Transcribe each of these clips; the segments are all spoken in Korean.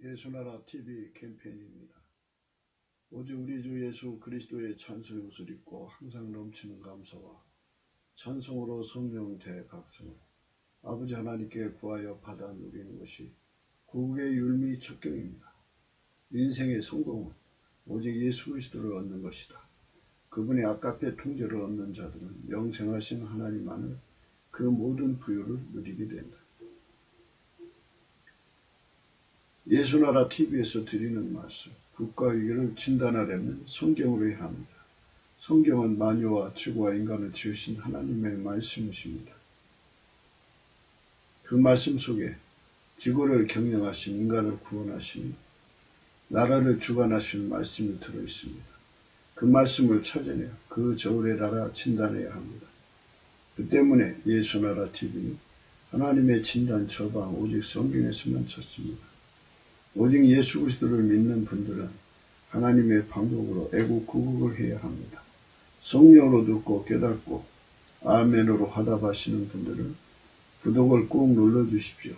예수나라 TV 캠페인입니다. 오직 우리 주 예수 그리스도의 찬송의 옷을 입고 항상 넘치는 감사와 찬송으로 성령 대각성을 아버지 하나님께 구하여 받아 누리는 것이 구국의 율미 척경입니다. 인생의 성공은 오직 예수 그리스도를 얻는 것이다. 그분의 아까페 통제를 얻는 자들은 영생하신 하나님만을 그 모든 부유를 누리게 된다. 예수나라 TV에서 드리는 말씀, 국가 위기를 진단하려면 성경으로 해야 합니다. 성경은 만유와 지구와 인간을 지으신 하나님의 말씀이십니다. 그 말씀 속에 지구를 경영하신 인간을 구원하시니 나라를 주관하시는 말씀이 들어있습니다. 그 말씀을 찾아내어 그 저울의 나라 진단해야 합니다. 그 때문에 예수나라 TV는 하나님의 진단 처방 오직 성경에서만 찾습니다. 오직 예수 그리스도를 믿는 분들은 하나님의 방법으로 애국구국을 해야 합니다. 성령으로 듣고 깨닫고 아멘으로 화답하시는 분들은 구독을 꼭 눌러주십시오.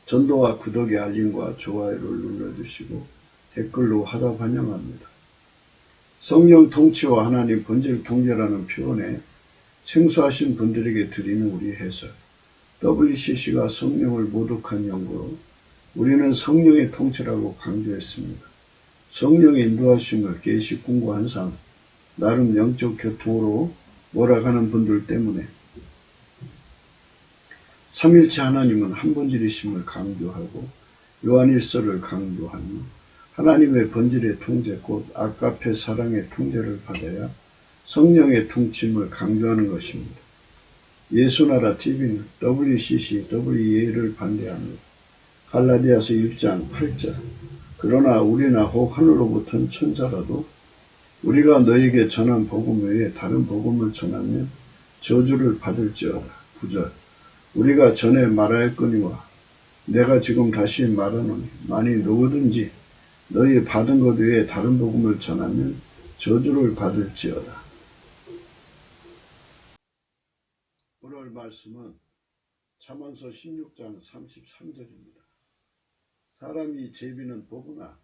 전도와 구독의 알림과 좋아요를 눌러주시고 댓글로 화답 환영합니다. 성령 통치와 하나님 본질 통제라는 표현에 생소하신 분들에게 드리는 우리 해설, WCC가 성령을 모독한 연구로 우리는 성령의 통치라고 강조했습니다. 성령의 인도하심을 계시 공부한 상 나름 영적 교통으로 몰아가는 분들 때문에 삼일체 하나님은 한본질이심을 강조하고 요한일서를 강조하며 하나님의 본질의 통제 곧 아까페 사랑의 통제를 받아야 성령의 통치임을 강조하는 것입니다. 예수나라 TV는 WCC, WEA를 반대합니다. 갈라디아서 1장 8절 그러나 우리나 혹 하늘로부터는 천사라도 우리가 너에게 전한 복음 외에 다른 복음을 전하면 저주를 받을지어다. 9절 우리가 전에 말하였거니와 내가 지금 다시 말하노니 만일 누구든지 너희 받은 것 외에 다른 복음을 전하면 저주를 받을지어다. 오늘 말씀은 잠언서 16장 33절입니다. 사람이 제비는 보구나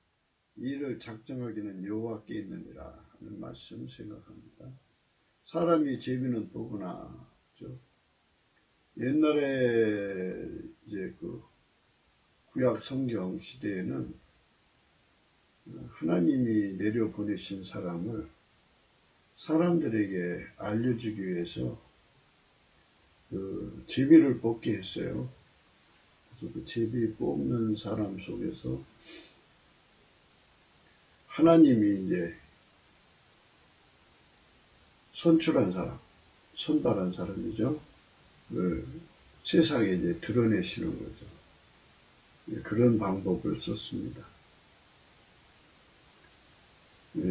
이를 작정하기는 여호와께 있느니라 하는 말씀 생각합니다. 사람이 제비는 보구나. 옛날에 이제 그 구약 성경 시대에는 하나님이 내려 보내신 사람을 사람들에게 알려주기 위해서 그 제비를 뽑게 했어요. 그래서 그 제비 뽑는 사람 속에서 하나님이 이제 선출한 사람, 선발한 사람이죠. 세상에 이제 드러내시는 거죠. 그런 방법을 썼습니다.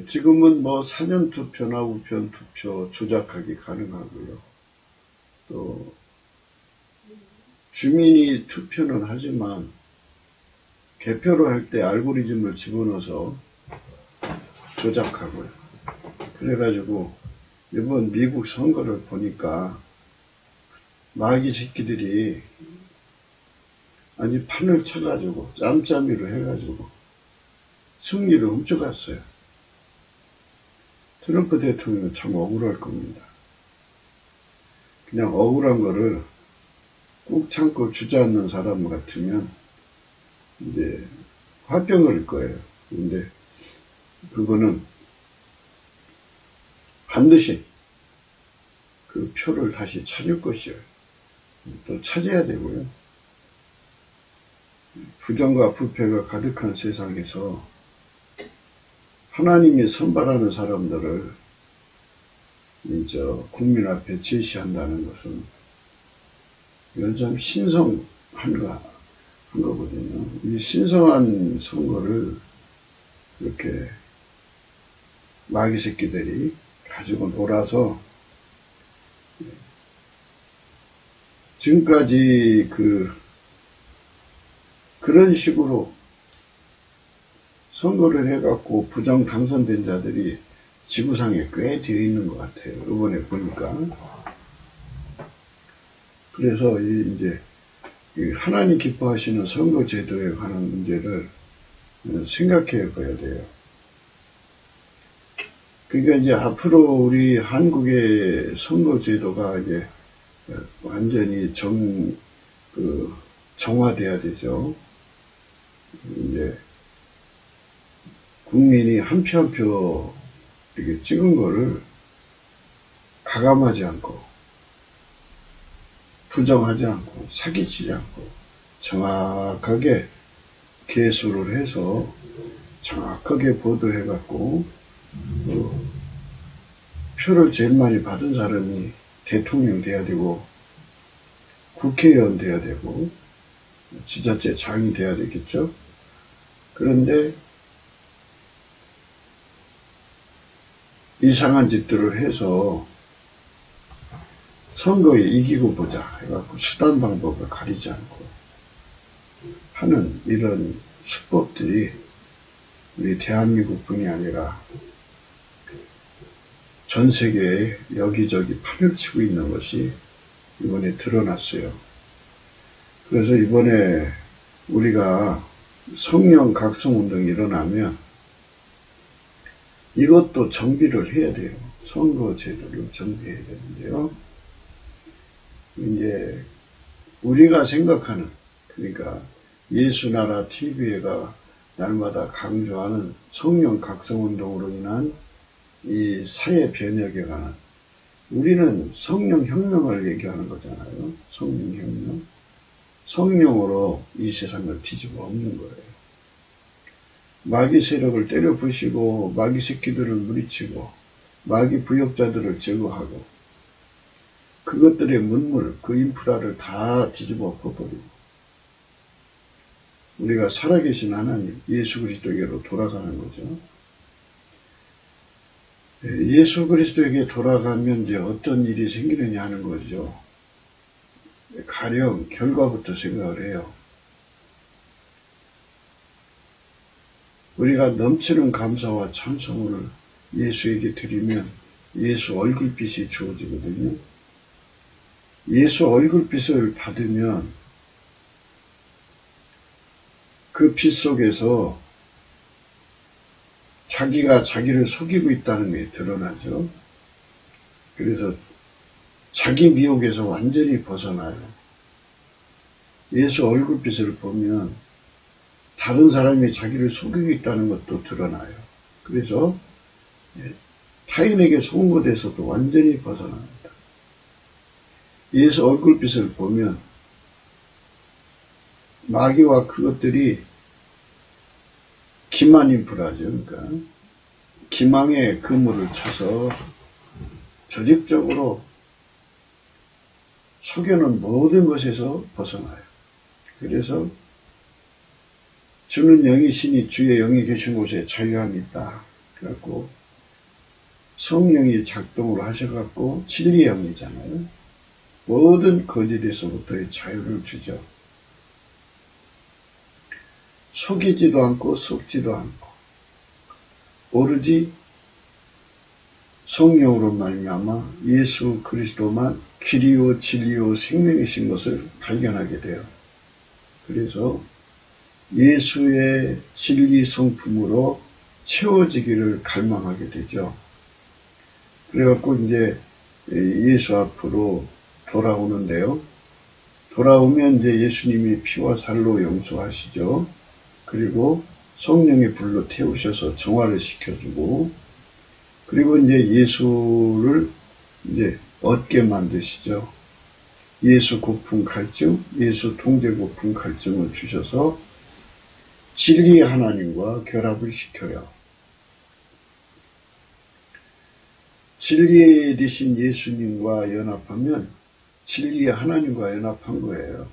지금은 뭐 사전투표나 우편투표 조작하기 가능하고요. 또 주민이 투표는 하지만 개표를 할 때 알고리즘을 집어넣어서 조작하고요. 그래가지고 이번 미국 선거를 보니까 마귀 새끼들이 아니 판을 쳐가지고 짬짬이로 해가지고 승리를 훔쳐갔어요. 트럼프 대통령은 참 억울할 겁니다. 그냥 억울한 거를 꾹 참고 주저앉는 사람 같으면 이제 화병 걸 거예요. 근데 그거는 반드시 그 표를 다시 찾을 것이에요. 또 찾아야 되고요. 부정과 부패가 가득한 세상에서 하나님이 선발하는 사람들을 이제 국민 앞에 제시한다는 것은 이건 좀 신성한 거거든요. 이 신성한 선거를 이렇게 마귀 새끼들이 가지고 놀아서 지금까지 그런 식으로 선거를 해갖고 부정 당선된 자들이 지구상에 꽤 되어 있는 것 같아요. 이번에 보니까. 그래서 이제 하나님 기뻐하시는 선거 제도에 관한 문제를 생각해 봐야 돼요. 그러니까 이제 앞으로 우리 한국의 선거 제도가 이제 완전히 정화돼야 되죠. 이제 국민이 한 표 한 표 이렇게 찍은 거를 가감하지 않고, 부정하지 않고, 사기치지 않고, 정확하게 계수를 해서 정확하게 보도해갖고, 표를 제일 많이 받은 사람이 대통령 돼야 되고, 국회의원 돼야 되고, 지자체 장이 돼야 되겠죠. 그런데 이상한 짓들을 해서 선거에 이기고 보자 해갖고 수단 방법을 가리지 않고 하는 이런 수법들이 우리 대한민국뿐이 아니라 전 세계에 여기저기 판을 치고 있는 것이 이번에 드러났어요. 그래서 이번에 우리가 성령 각성운동이 일어나면 이것도 정비를 해야 돼요. 선거 제도를 정비해야 되는데요. 이제 우리가 생각하는, 그러니까 예수나라 TV가 날마다 강조하는 성령 각성운동으로 인한 이 사회 변혁에 관한, 우리는 성령 혁명을 얘기하는 거잖아요. 성령 혁명. 성령으로 이 세상을 뒤집어 엎는 거예요. 마귀 세력을 때려 부시고, 마귀 새끼들을 물리치고, 마귀 부역자들을 제거하고, 그것들의 문물, 그 인프라를 다 뒤집어 엎어버리고, 우리가 살아계신 하나님, 예수 그리스도에게로 돌아가는 거죠. 예수 그리스도에게 돌아가면 이제 어떤 일이 생기느냐 하는 거죠. 가령 결과부터 생각을 해요. 우리가 넘치는 감사와 찬송을 예수에게 드리면 예수 얼굴빛이 주어지거든요. 예수 얼굴빛을 받으면 그 빛 속에서 자기가 자기를 속이고 있다는 게 드러나죠. 그래서 자기 미혹에서 완전히 벗어나요. 예수 얼굴빛을 보면 다른 사람이 자기를 속이고 있다는 것도 드러나요. 그래서 타인에게 속은 것에서도 완전히 벗어납니다. 예수 얼굴빛을 보면 마귀와 그것들이 기만 인프라죠. 그러니까 기망의 그물을 쳐서 조직적으로 속여놓은 모든 것에서 벗어나요. 그래서 주는 영이시니 주의 영이 계신 곳에 자유함이 있다. 그래갖고 성령이 작동을 하셔갖고 진리의 영이잖아요. 모든 거짓에서부터의 자유를 주죠. 속이지도 않고 속지도 않고 오로지 성령으로 말미암아 예수 그리스도만 길이요 진리요 생명이신 것을 발견하게 돼요. 그래서 예수의 진리 성품으로 채워지기를 갈망하게 되죠. 그래갖고 이제 예수 앞으로 돌아오는데요. 돌아오면 이제 예수님이 피와 살로 용서하시죠. 그리고 성령의 불로 태우셔서 정화를 시켜주고, 그리고 이제 예수를 이제 얻게 만드시죠. 예수 고품 갈증, 예수 통제 고품 갈증을 주셔서 진리의 하나님과 결합을 시켜요. 진리에 되신 예수님과 연합하면 진리의 하나님과 연합한 거예요.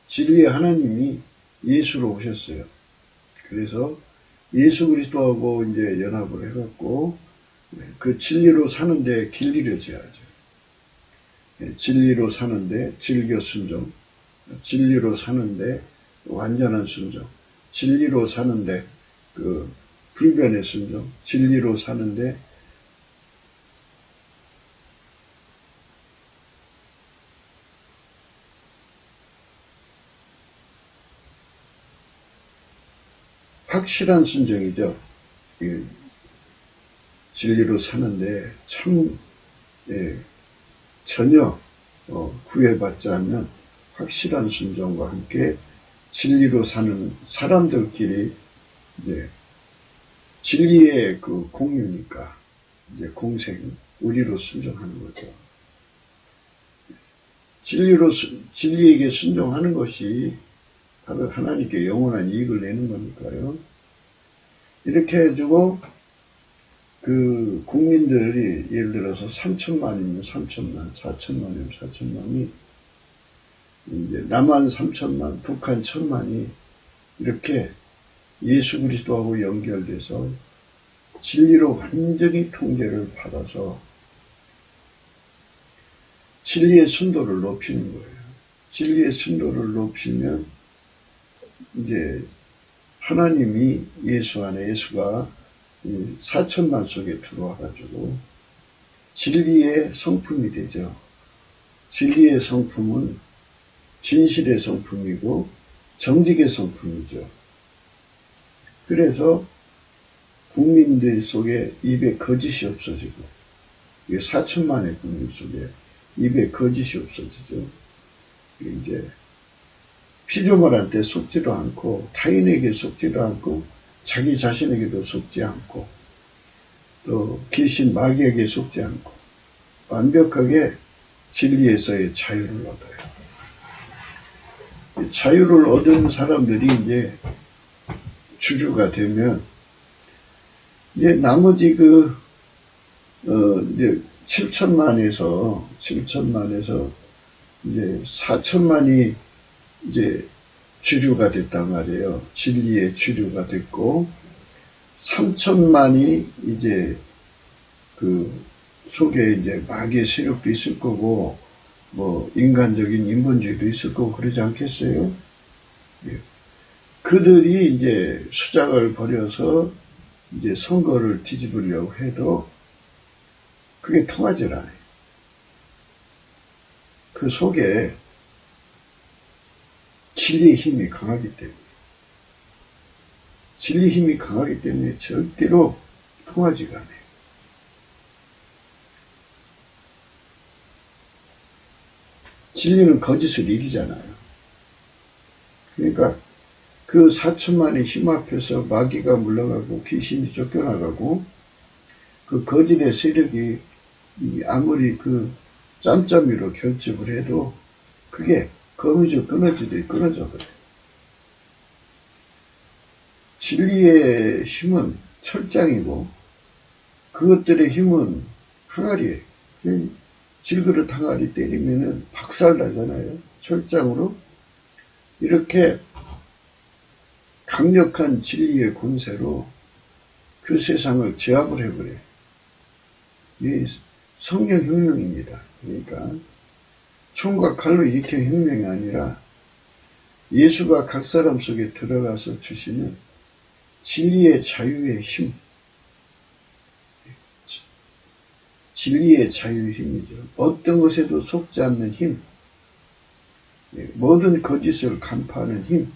진리의 하나님이 예수로 오셨어요. 그래서 예수 그리스도하고 이제 연합을 해갖고 그 진리로 사는데 길들여져야죠. 진리로 사는데 즐겨 순종, 진리로 사는데 완전한 순종, 진리로 사는데 그 불변의 순종, 진리로 사는데 확실한 순종이죠. 진리로 사는데 참 전혀 구애받지 않는 확실한 순종과 함께 진리로 사는 사람들끼리 이제 진리의 그 공유니까 이제 공생, 우리로 순종하는 거죠. 진리에게 순종하는 것이 바로 하나님께 영원한 이익을 내는 거니까요. 이렇게 해주고 그 국민들이 예를 들어서 3천만이면 3천만, 4천만이면 4천만이 이제 남한 3천만, 북한 1천만이 이렇게 예수 그리스도하고 연결돼서 진리로 완전히 통제를 받아서 진리의 순도를 높이는 거예요. 진리의 순도를 높이면 이제 하나님이 예수 안에 예수가 4천만 속에 들어와가지고 진리의 성품이 되죠. 진리의 성품은 진실의 성품이고 정직의 성품이죠. 그래서 국민들 속에 입에 거짓이 없어지고 4천만의 국민 속에 입에 거짓이 없어지죠. 이제 피조물한테 속지도 않고 타인에게 속지도 않고 자기 자신에게도 속지 않고 또 귀신 마귀에게 속지 않고 완벽하게 진리에서의 자유를 얻어요. 자유를 얻은 사람들이 이제 주주가 되면 이제 나머지 이제 7천만에서 이제 4천만이 이제 주류가 됐단 말이에요. 진리의 주류가 됐고 3천만이 이제 그 속에 이제 마귀의 세력도 있을 거고 뭐 인간적인 인본주의도 있을 거고 그러지 않겠어요? 그들이 이제 수작을 벌여서 이제 선거를 뒤집으려고 해도 그게 통하질 않아요. 그 속에 진리의 힘이 강하기 때문에 절대로 통하지가 않아요. 진리는 거짓을 이기잖아요. 그러니까 그 4천만의 힘 앞에서 마귀가 물러가고 귀신이 쫓겨나가고 그 거짓의 세력이 아무리 그 짬짬이로 결집을 해도 그게 거미줄 끊어지듯이 끊어져 버려요. 진리의 힘은 철장이고 그것들의 힘은 항아리예요. 질그릇 항아리 때리면은 박살 나잖아요. 철장으로. 이렇게 강력한 진리의 권세로 그 세상을 제압을 해버려요. 이 성령혁명입니다. 그러니까 총과 칼로 일으킨 혁명이 아니라 예수가 각 사람 속에 들어가서 주시는 진리의 자유의 힘, 진리의 자유의 힘이죠. 어떤 것에도 속지 않는 힘, 모든 거짓을 간파하는 힘,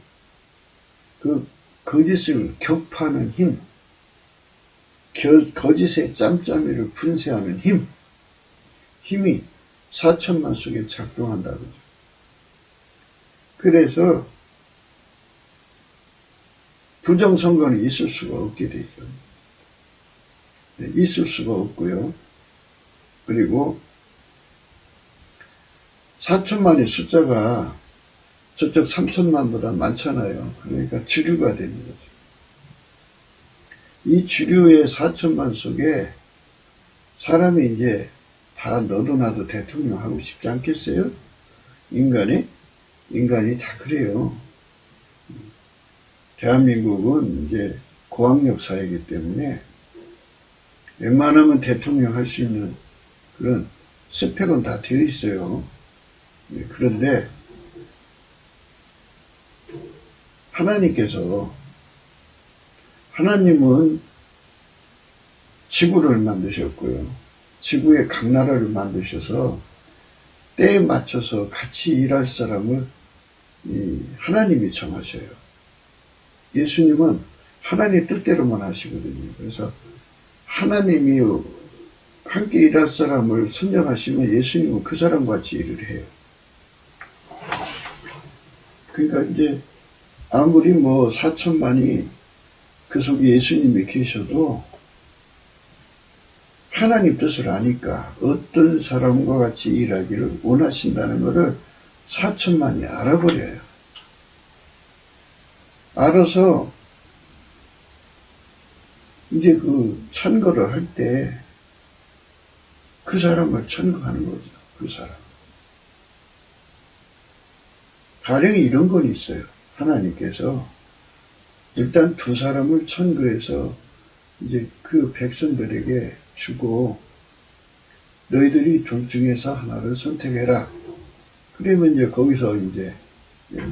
그 거짓을 격파하는 힘, 거짓의 짬짬이를 분쇄하는 힘이 4천만 속에 작동한다고 그러죠. 그래서 부정선거는 있을 수가 없게 되죠. 있을 수가 없고요. 그리고 4천만의 숫자가 저쪽 3천만보다 많잖아요. 그러니까 주류가 되는 거죠. 이 주류의 4천만 속에 사람이 이제 다 너도 나도 대통령 하고 싶지 않겠어요? 인간이 다 그래요. 대한민국은 이제 고학력 사회이기 때문에 웬만하면 대통령 할 수 있는 그런 스펙은 다 되어 있어요. 그런데 하나님은 지구를 만드셨고요. 지구의 각 나라를 만드셔서 때에 맞춰서 같이 일할 사람을 하나님이 정하셔요. 예수님은 하나님 뜻대로만 하시거든요. 그래서 하나님이 함께 일할 사람을 선정하시면 예수님은 그 사람과 같이 일을 해요. 그러니까 이제 아무리 4천만이 그 속에 예수님이 계셔도 하나님 뜻을 아니까 어떤 사람과 같이 일하기를 원하신다는 것을 4천만이 알아버려요. 알아서 이제 그 천거를 할 때 그 사람을 천거하는 거죠. 그 사람. 가령이 이런 건 있어요. 하나님께서 일단 두 사람을 천거해서 이제 그 백성들에게 주고 너희들이 둘 중에서 하나를 선택해라. 그러면 이제 거기서 이제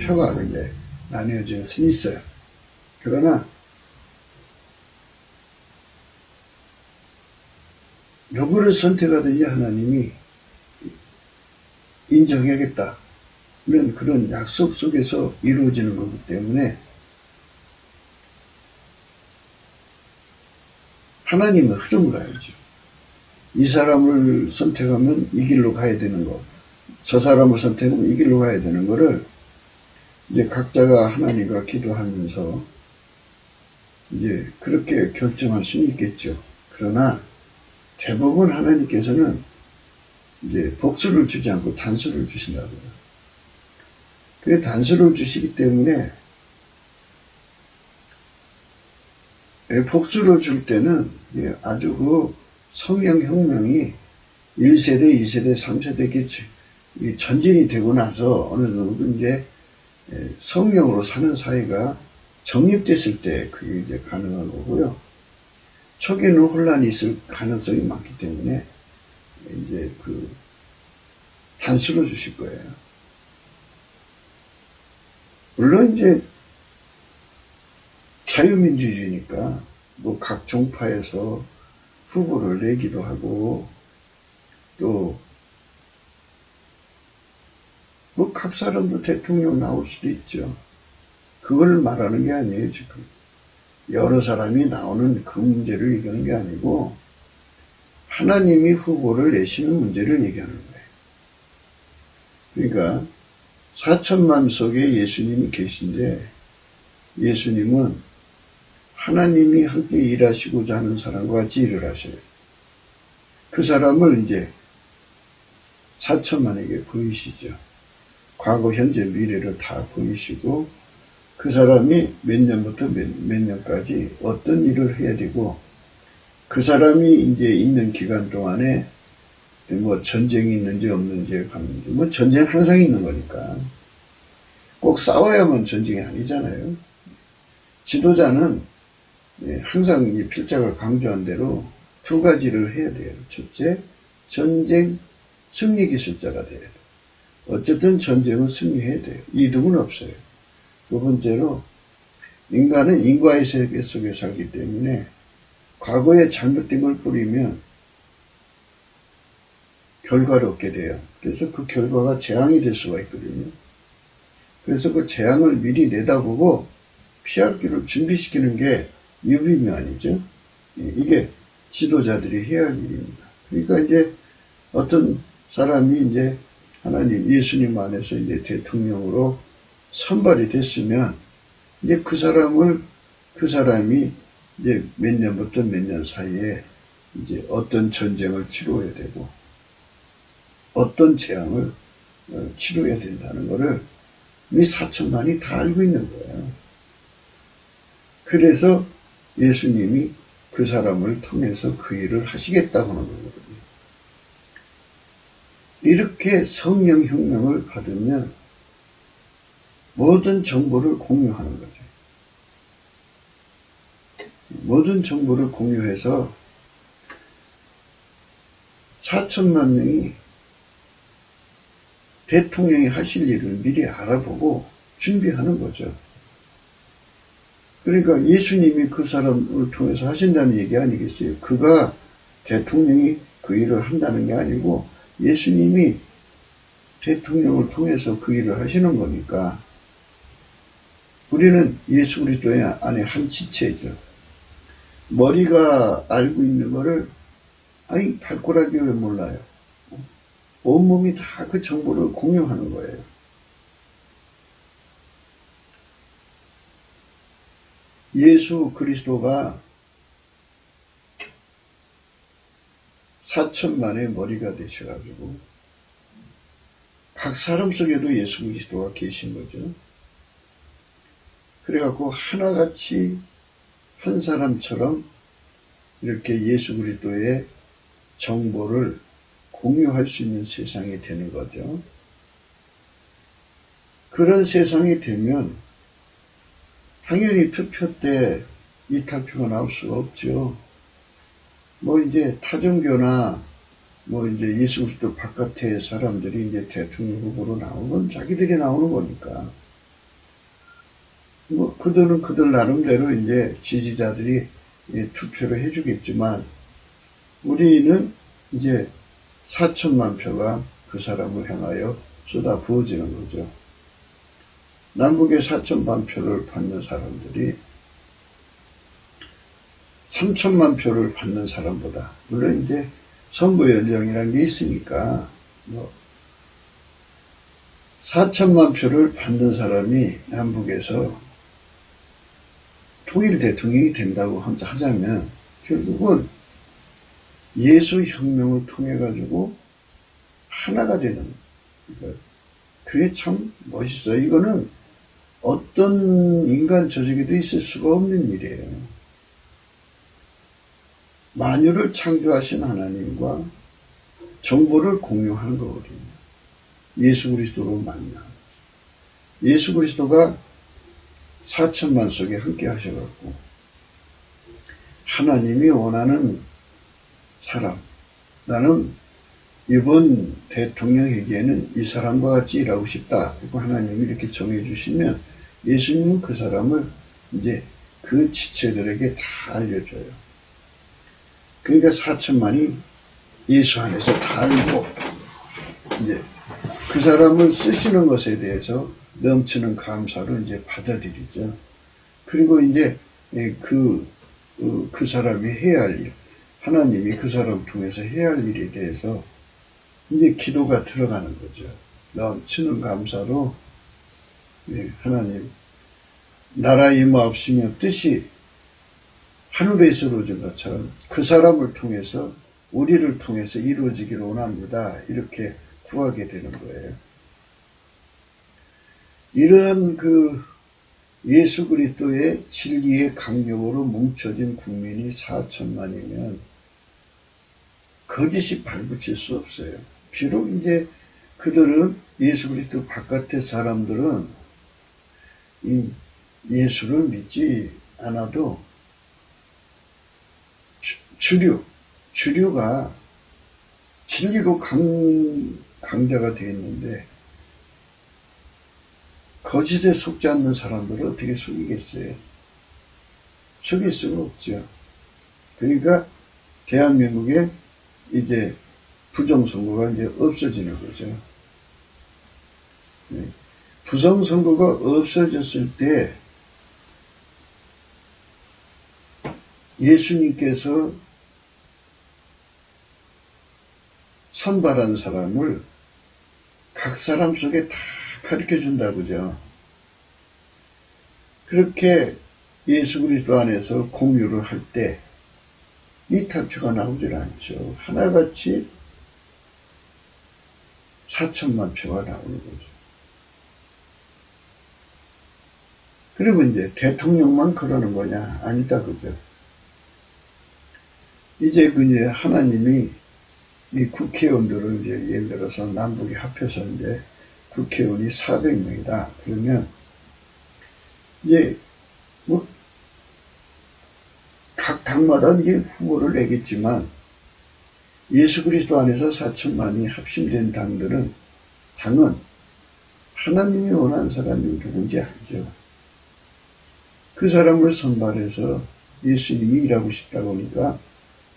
표가 이제 나뉘어질 수 있어요. 그러나 누구를 선택하든지 하나님이 인정해야겠다. 그런 약속 속에서 이루어지는 거기 때문에 하나님은 흐름을 알죠. 이 사람을 선택하면 이 길로 가야 되는 거, 저 사람을 선택하면 이 길로 가야 되는 거를 이제 각자가 하나님과 기도하면서 이제 그렇게 결정할 수는 있겠죠. 그러나 대부분 하나님께서는 이제 복수를 주지 않고 단수를 주신다고요. 그래 단수를 주시기 때문에 복수를 줄 때는 아주 그 성령혁명이 1세대, 2세대, 3세대 전진이 되고 나서 어느 정도 이제 성령으로 사는 사회가 정립됐을 때 그게 이제 가능한 거고요. 초기에는 혼란이 있을 가능성이 많기 때문에 이제 그 단수를 주실 거예요. 물론 이제 자유민주주의니까 각 종파에서 후보를 내기도 하고 또 각 사람도 대통령 나올 수도 있죠. 그걸 말하는 게 아니에요, 지금. 여러 사람이 나오는 그 문제를 얘기하는 게 아니고 하나님이 후보를 내시는 문제를 얘기하는 거예요. 그러니까 4천만 속에 예수님이 계신데 예수님은 하나님이 함께 일하시고자 하는 사람과 같이 일을 하셔요. 그 사람을 이제 4천만에게 보이시죠. 과거, 현재, 미래를 다 보이시고 그 사람이 몇 년부터 몇 년까지 어떤 일을 해야 되고 그 사람이 이제 있는 기간 동안에 전쟁이 있는지 없는지에 관한 전쟁 항상 있는 거니까 꼭 싸워야만 전쟁이 아니잖아요. 지도자는 항상 이 필자가 강조한 대로 두 가지를 해야 돼요. 첫째, 전쟁 승리 기술자가 돼야 돼요. 어쨌든 전쟁은 승리해야 돼요. 이득은 없어요. 두 번째로 인간은 인과의 세계 속에 살기 때문에 과거에 잘못된 걸 뿌리면 결과를 얻게 돼요. 그래서 그 결과가 재앙이 될 수가 있거든요. 그래서 그 재앙을 미리 내다보고 피할 길을 준비시키는 게 유비면이죠. 이게 지도자들이 해야 할 일입니다. 그러니까 이제 어떤 사람이 이제 하나님, 예수님 안에서 이제 대통령으로 선발이 됐으면 이제 그 사람이 이제 몇 년부터 몇 년 사이에 이제 어떤 전쟁을 치러야 되고 어떤 재앙을 치러야 된다는 것을 이 4천만이 다 알고 있는 거예요. 그래서 예수님이 그 사람을 통해서 그 일을 하시겠다고 하는 거거든요. 이렇게 성령혁명을 받으면 모든 정보를 공유하는 거죠. 모든 정보를 공유해서 4천만 명이 대통령이 하실 일을 미리 알아보고 준비하는 거죠. 그러니까 예수님이 그 사람을 통해서 하신다는 얘기 아니겠어요? 그가 대통령이 그 일을 한다는 게 아니고 예수님이 대통령을 통해서 그 일을 하시는 거니까 우리는 예수 그리스도의 안에 한 지체죠. 머리가 알고 있는 거를 아니 발꼬락이 왜 몰라요? 온몸이 다 그 정보를 공유하는 거예요. 예수 그리스도가 4천만의 머리가 되셔가지고 각 사람 속에도 예수 그리스도가 계신 거죠. 그래갖고 하나같이 한 사람처럼 이렇게 예수 그리스도의 정보를 공유할 수 있는 세상이 되는 거죠. 그런 세상이 되면 당연히 투표 때 이탈표가 나올 수가 없죠. 뭐 이제 타종교나 뭐 이제 예수 그리스도 바깥의 사람들이 이제 대통령 후보로 나오는 건 자기들이 나오는 거니까. 뭐 그들은 그들 나름대로 이제 지지자들이 투표를 해주겠지만 우리는 이제 4천만 표가 그 사람을 향하여 쏟아 부어지는 거죠. 남북의 4천만 표를 받는 사람들이 3천만 표를 받는 사람보다, 물론 이제 선거 연령이라는 게 있으니까, 4천만 표를 받는 사람이 남북에서 통일 대통령이 된다고 하자면, 결국은 예수 혁명을 통해가지고 하나가 되는, 그게 참 멋있어요. 이거는 어떤 인간 조직에도 있을 수가 없는 일이에요. 만유를 창조하신 하나님과 정보를 공유하는 거거든요. 예수 그리스도로 만나. 예수 그리스도가 4천만 속에 함께 하셔갖고 하나님이 원하는 사람, 나는 이번 대통령에게는 이 사람과 같이 일하고 싶다. 그리고 하나님이 이렇게 정해주시면 예수님은 그 사람을 이제 그 지체들에게 다 알려줘요. 그러니까 4천만이 예수 안에서 다 알고 이제 그 사람을 쓰시는 것에 대해서 넘치는 감사로 이제 받아들이죠. 그리고 이제 그 사람이 해야 할 일, 하나님이 그 사람 통해서 해야 할 일에 대해서 이제 기도가 들어가는 거죠. 넘치는 감사로 하나님 나라 임하옵시며 뜻이 하늘에서 이루어진 것처럼 그 사람을 통해서 우리를 통해서 이루어지기를 원합니다. 이렇게 구하게 되는 거예요. 이런 그 예수 그리스도의 진리의 강력으로 뭉쳐진 국민이 4천만이면 거짓이 발붙일 수 없어요. 비록 이제 그들은 예수 그리스도 바깥의 사람들은 이 예수를 믿지 않아도 주류가 진리로 강자가 되어 있는데 거짓에 속지 않는 사람들을 어떻게 속이겠어요? 속일 수가 없죠. 그러니까 대한민국에 이제 부정선거가 이제 없어지는 거죠. 부정선거가 없어졌을 때 예수님께서 선발한 사람을 각 사람 속에 다 가르쳐 준다고죠. 그렇게 예수 그리스도 안에서 공유를 할 때 이탈표가 나오질 않죠. 하나같이 4천만 표가 나오는 거죠. 그러면 이제 대통령만 그러는 거냐? 아니다, 그죠? 이제 하나님이 이 국회의원들을 이제 예를 들어서 남북이 합해서 이제 국회의원이 400명이다. 그러면 이제 뭐 각 당마다 이제 후보를 내겠지만 예수 그리스도 안에서 4천만이 합심된 당은 하나님이 원하는 사람이 누군지 알죠. 그 사람을 선발해서 예수님이 일하고 싶다고 하니까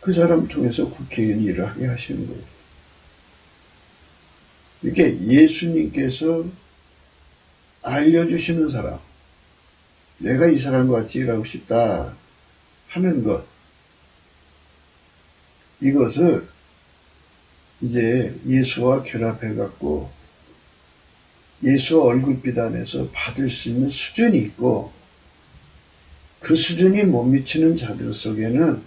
그 사람 통해서 국회의원이 일을 하게 하시는 거예요. 이렇게 예수님께서 알려주시는 사람, 내가 이 사람과 같이 일하고 싶다 하는 것, 이것을 이제 예수와 결합해갖고 예수와 얼굴빛 안에서 받을 수 있는 수준이 있고, 그 수준이 못 미치는 자들 속에는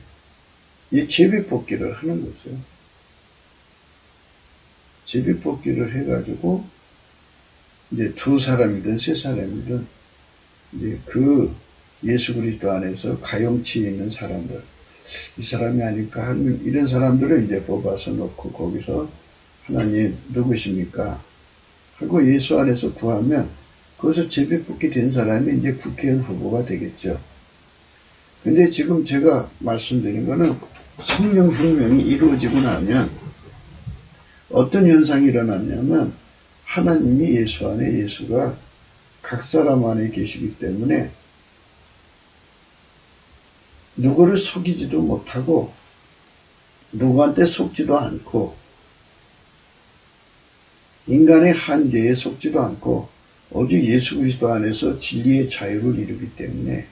이 제비뽑기를 하는 거죠. 제비뽑기를 해가지고 이제 두 사람이든 세 사람이든 이제 그 예수 그리스도 안에서 가용치에 있는 사람들, 이 사람이 아닐까 하는 이런 사람들을 이제 뽑아서 놓고 거기서 하나님 누구십니까? 하고 예수 안에서 구하면 거기서 제비뽑기 된 사람이 이제 국회의원 후보가 되겠죠. 근데 지금 제가 말씀드린 거는 성령 혁명이 이루어지고 나면 어떤 현상이 일어났냐면, 하나님이 예수 안에, 예수가 각 사람 안에 계시기 때문에 누구를 속이지도 못하고 누구한테 속지도 않고 인간의 한계에 속지도 않고 오직 예수 그리스도 안에서 진리의 자유를 이루기 때문에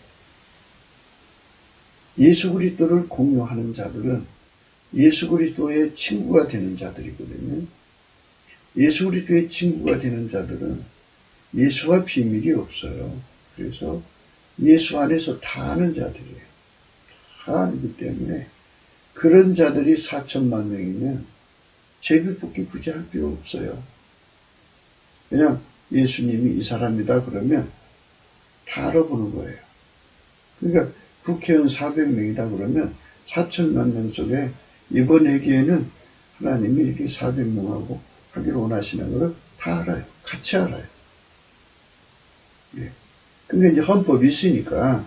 예수 그리스도를 공유하는 자들은 예수 그리스도의 친구가 되는 자들이거든요. 예수 그리스도의 친구가 되는 자들은 예수와 비밀이 없어요. 그래서 예수 안에서 다 아는 자들이에요. 다 아기 때문에 그런 자들이 4천만 명이면 제비뽑기 굳이 할 필요 없어요. 그냥 예수님이 이 사람이다 그러면 다 알아보는 거예요. 그러니까 국회의원 400명이다 그러면 4천만 명 속에 이번 회기에는 하나님이 이렇게 400명하고 하기를 원하시는 걸 다 알아요. 같이 알아요. 예. 근데 이제 헌법이 있으니까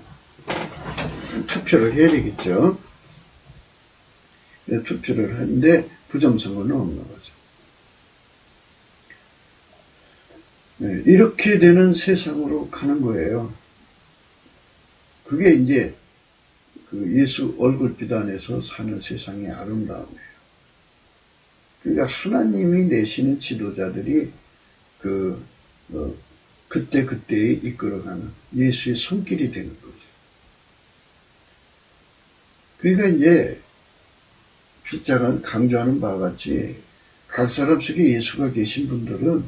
투표를 해야 되겠죠. 투표를 하는데 부정선거는 없는 거죠. 네, 이렇게 되는 세상으로 가는 거예요. 그게 이제 그 예수 얼굴빛 안에서 사는 세상의 아름다움이에요. 그러니까 하나님이 내시는 지도자들이 그때그때에 이끌어가는 예수의 손길이 되는 거죠. 그러니까 이제 빗자가 강조하는 바와 같이 각 사람 속에 예수가 계신 분들은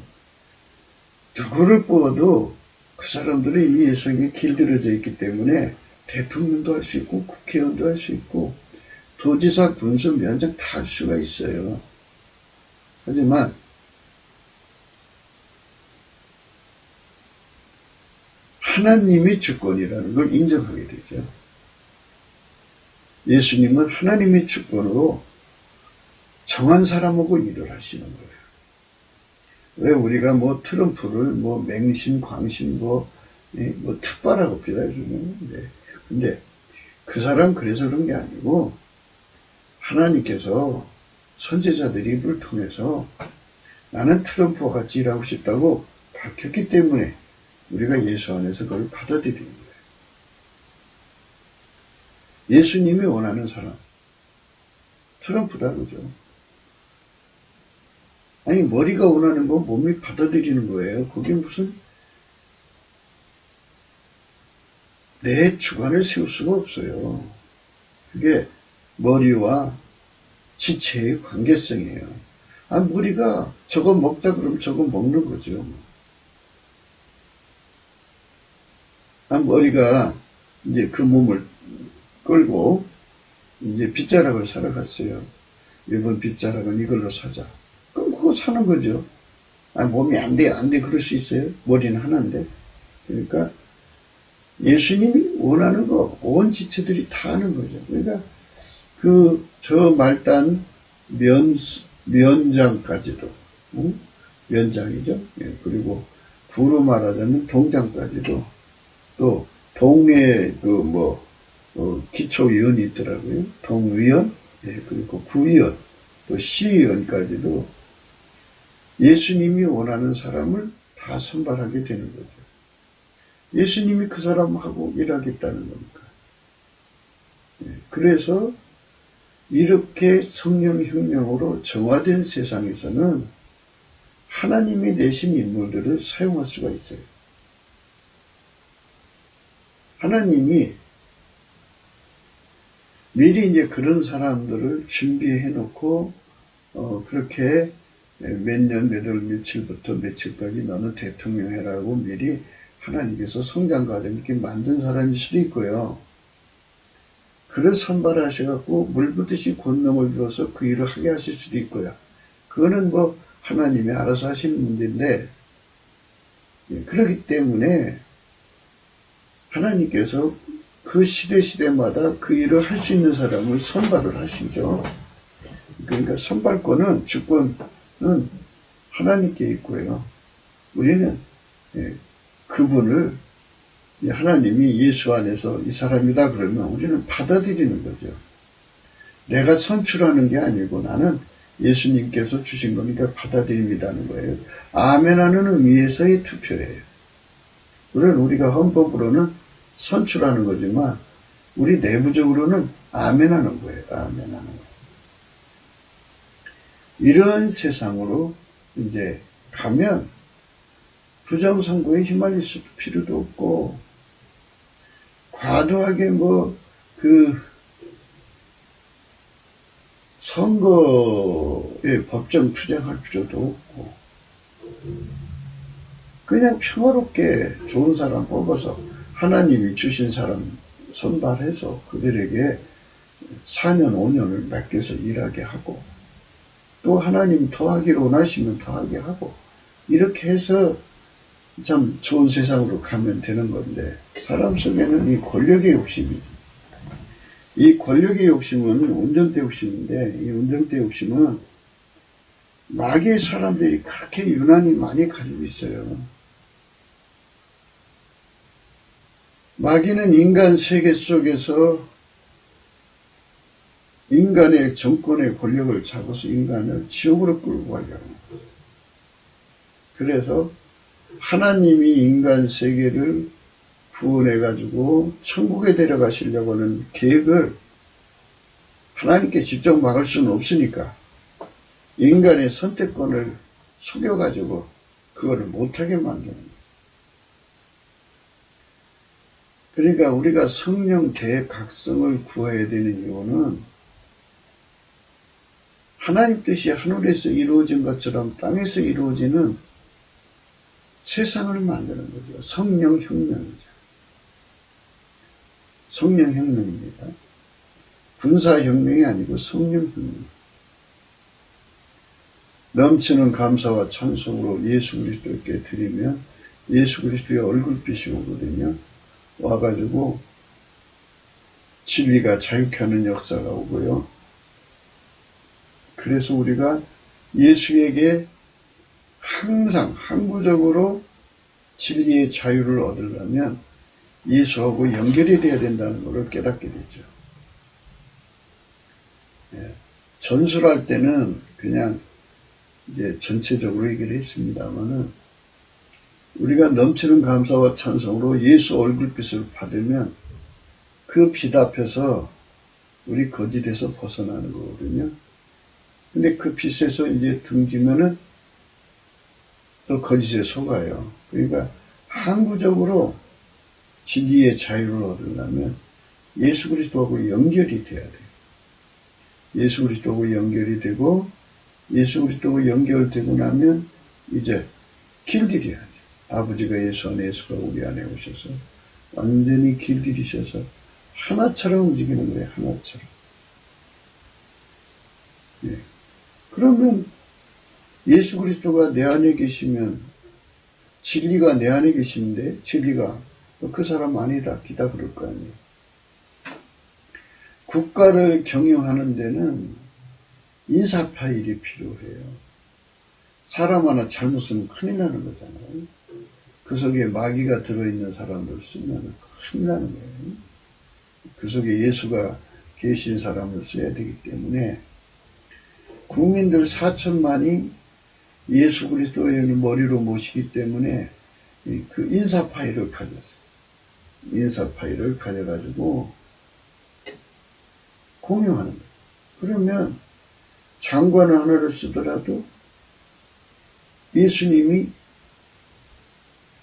누구를 뽑아도 그 사람들은 이 예수에게 길들여져 있기 때문에 대통령도 할 수 있고 국회의원도 할 수 있고 도지사, 군수, 면장 다 할 수가 있어요. 하지만 하나님의 주권이라는 걸 인정하게 되죠. 예수님은 하나님의 주권으로 정한 사람하고 일을 하시는 거예요. 왜 우리가 뭐 트럼프를 뭐 맹신, 광신, 뭐 특바라고 비하해주는 데 근데 그 사람 그래서 그런 게 아니고 하나님께서 선지자들의 입을 통해서 나는 트럼프와 같이 일하고 싶다고 밝혔기 때문에 우리가 예수 안에서 그걸 받아들이는 거예요. 예수님이 원하는 사람 트럼프다 그죠? 아니 머리가 원하는 거 몸이 받아들이는 거예요. 그게 무슨 내 주관을 세울 수가 없어요. 그게 머리와 지체의 관계성이에요. 아, 머리가 저거 먹자 그러면 저거 먹는 거죠. 아, 머리가 이제 그 몸을 끌고 이제 빗자락을 사러 갔어요. 이번 빗자락은 이걸로 사자. 그럼 그거 사는 거죠. 아, 몸이 안 돼, 그럴 수 있어요. 머리는 하나인데. 그러니까 예수님이 원하는 거, 온 지체들이 다 하는 거죠. 그러니까 저 말단 면장까지도, 면장이죠. 예, 그리고 구로 말하자면 동장까지도, 또 동에 기초위원이 있더라고요. 동위원, 예, 그리고 구위원, 또 시의원까지도 예수님이 원하는 사람을 다 선발하게 되는 거죠. 예수님이 그 사람하고 일하겠다는 겁니까? 예, 그래서 이렇게 성령혁명으로 정화된 세상에서는 하나님이 내신 인물들을 사용할 수가 있어요. 하나님이 미리 이제 그런 사람들을 준비해 놓고, 그렇게 몇 년, 몇 월, 며칠부터 며칠까지 너는 대통령 해라고 미리 하나님께서 성장 과정 이렇게 만든 사람일 수도 있고요. 그를 선발하셔갖고 물붓듯이 권능을 주어서 그 일을 하게 하실 수도 있고요. 그거는 뭐 하나님이 알아서 하시는 문제인데, 그렇기 때문에 하나님께서 그 시대마다 그 일을 할 수 있는 사람을 선발을 하시죠. 그러니까 선발권은, 주권은 하나님께 있고요. 우리는 그분을, 하나님이 예수 안에서 이 사람이다 그러면 우리는 받아들이는 거죠. 내가 선출하는 게 아니고 나는 예수님께서 주신 거니까 받아들입니다는 거예요. 아멘 하는 의미에서의 투표예요. 물론 우리가 헌법으로는 선출하는 거지만 우리 내부적으로는 아멘 하는 거예요. 아멘 하는 거예요. 이런 세상으로 이제 가면 부정선거에 휘말릴 필요도 없고, 과도하게 선거에 법정 투쟁할 필요도 없고, 그냥 평화롭게 좋은 사람 뽑아서 하나님이 주신 사람 선발해서 그들에게 4년, 5년을 맡겨서 일하게 하고, 또 하나님 더하기를 원하시면 더하게 하고, 이렇게 해서 참 좋은 세상으로 가면 되는 건데, 사람 속에는 이 권력의 욕심이, 이 권력의 욕심은 운전대 욕심인데, 이 운전대 욕심은 마귀의 사람들이 그렇게 유난히 많이 가지고 있어요. 마귀는 인간 세계 속에서 인간의 정권의 권력을 잡아서 인간을 지옥으로 끌고 가려고 합니다. 그래서 하나님이 인간 세계를 구원해가지고 천국에 데려가시려고 하는 계획을 하나님께 직접 막을 수는 없으니까 인간의 선택권을 속여가지고 그거를 못하게 만드는 거예요. 그러니까 우리가 성령 대각성을 구해야 되는 이유는 하나님 뜻이 하늘에서 이루어진 것처럼 땅에서 이루어지는 세상을 만드는 거죠. 성령혁명이죠. 성령혁명입니다. 군사혁명이 아니고 성령혁명. 넘치는 감사와 찬송으로 예수 그리스도께 드리면 예수 그리스도의 얼굴빛이 오거든요. 와가지고 진리가 자유케 하는 역사가 오고요. 그래서 우리가 예수에게 항상 항구적으로 진리의 자유를 얻으려면 예수하고 연결이 돼야 된다는 것을 깨닫게 되죠. 전술할 때는 그냥 이제 전체적으로 얘기를 했습니다만은 우리가 넘치는 감사와 찬송으로 예수 얼굴빛을 받으면 그 빛 앞에서 우리 거짓에서 벗어나는 거거든요. 근데 그 빛에서 이제 등지면은 또 거짓에 속아요. 그러니까 항구적으로 진리의 자유를 얻으려면 예수 그리스도하고 연결이 돼야 돼요. 예수 그리스도하고 연결이 되고 예수 그리스도하고 연결되고 나면 이제 길들여야죠. 아버지가 예수 안에 예수가 우리 안에 오셔서 완전히 길들이셔서 하나처럼 움직이는 거예요. 하나처럼. 예. 그러면 예수 그리스도가 내 안에 계시면 진리가 내 안에 계신데 진리가 그 사람 아니다 기다 그럴 거 아니에요. 국가를 경영하는 데는 인사파일이 필요해요. 사람 하나 잘못쓰면 큰일 나는 거잖아요. 그 속에 마귀가 들어있는 사람들 쓰면 큰일 나는 거예요. 그 속에 예수가 계신 사람을 써야 되기 때문에 국민들 4천만이 예수 그리스도의 머리로 모시기 때문에 그 인사파일을 가졌어요. 인사파일을 가져가지고 공유하는 거예요. 그러면 장관 하나를 쓰더라도 예수님이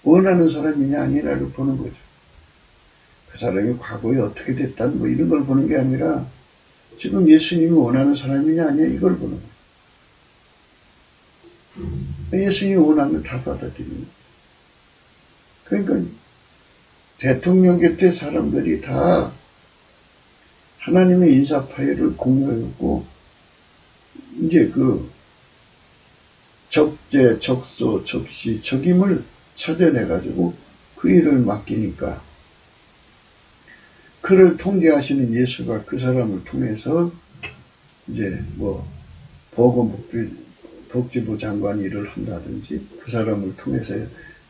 원하는 사람이냐 아니냐를 보는 거죠. 그 사람이 과거에 어떻게 됐다 뭐 이런 걸 보는 게 아니라 지금 예수님이 원하는 사람이냐 아니냐 이걸 보는 거예요. 예수님이 원하면 다 받아들이는 거예요. 그러니까 대통령 곁에 사람들이 다 하나님의 인사파일을 공유하고 이제 그 적재, 적소, 적시, 적임을 찾아내가지고 그 일을 맡기니까 그를 통제하시는 예수가 그 사람을 통해서 이제 뭐 보건복지부 장관 일을 한다든지 그 사람을 통해서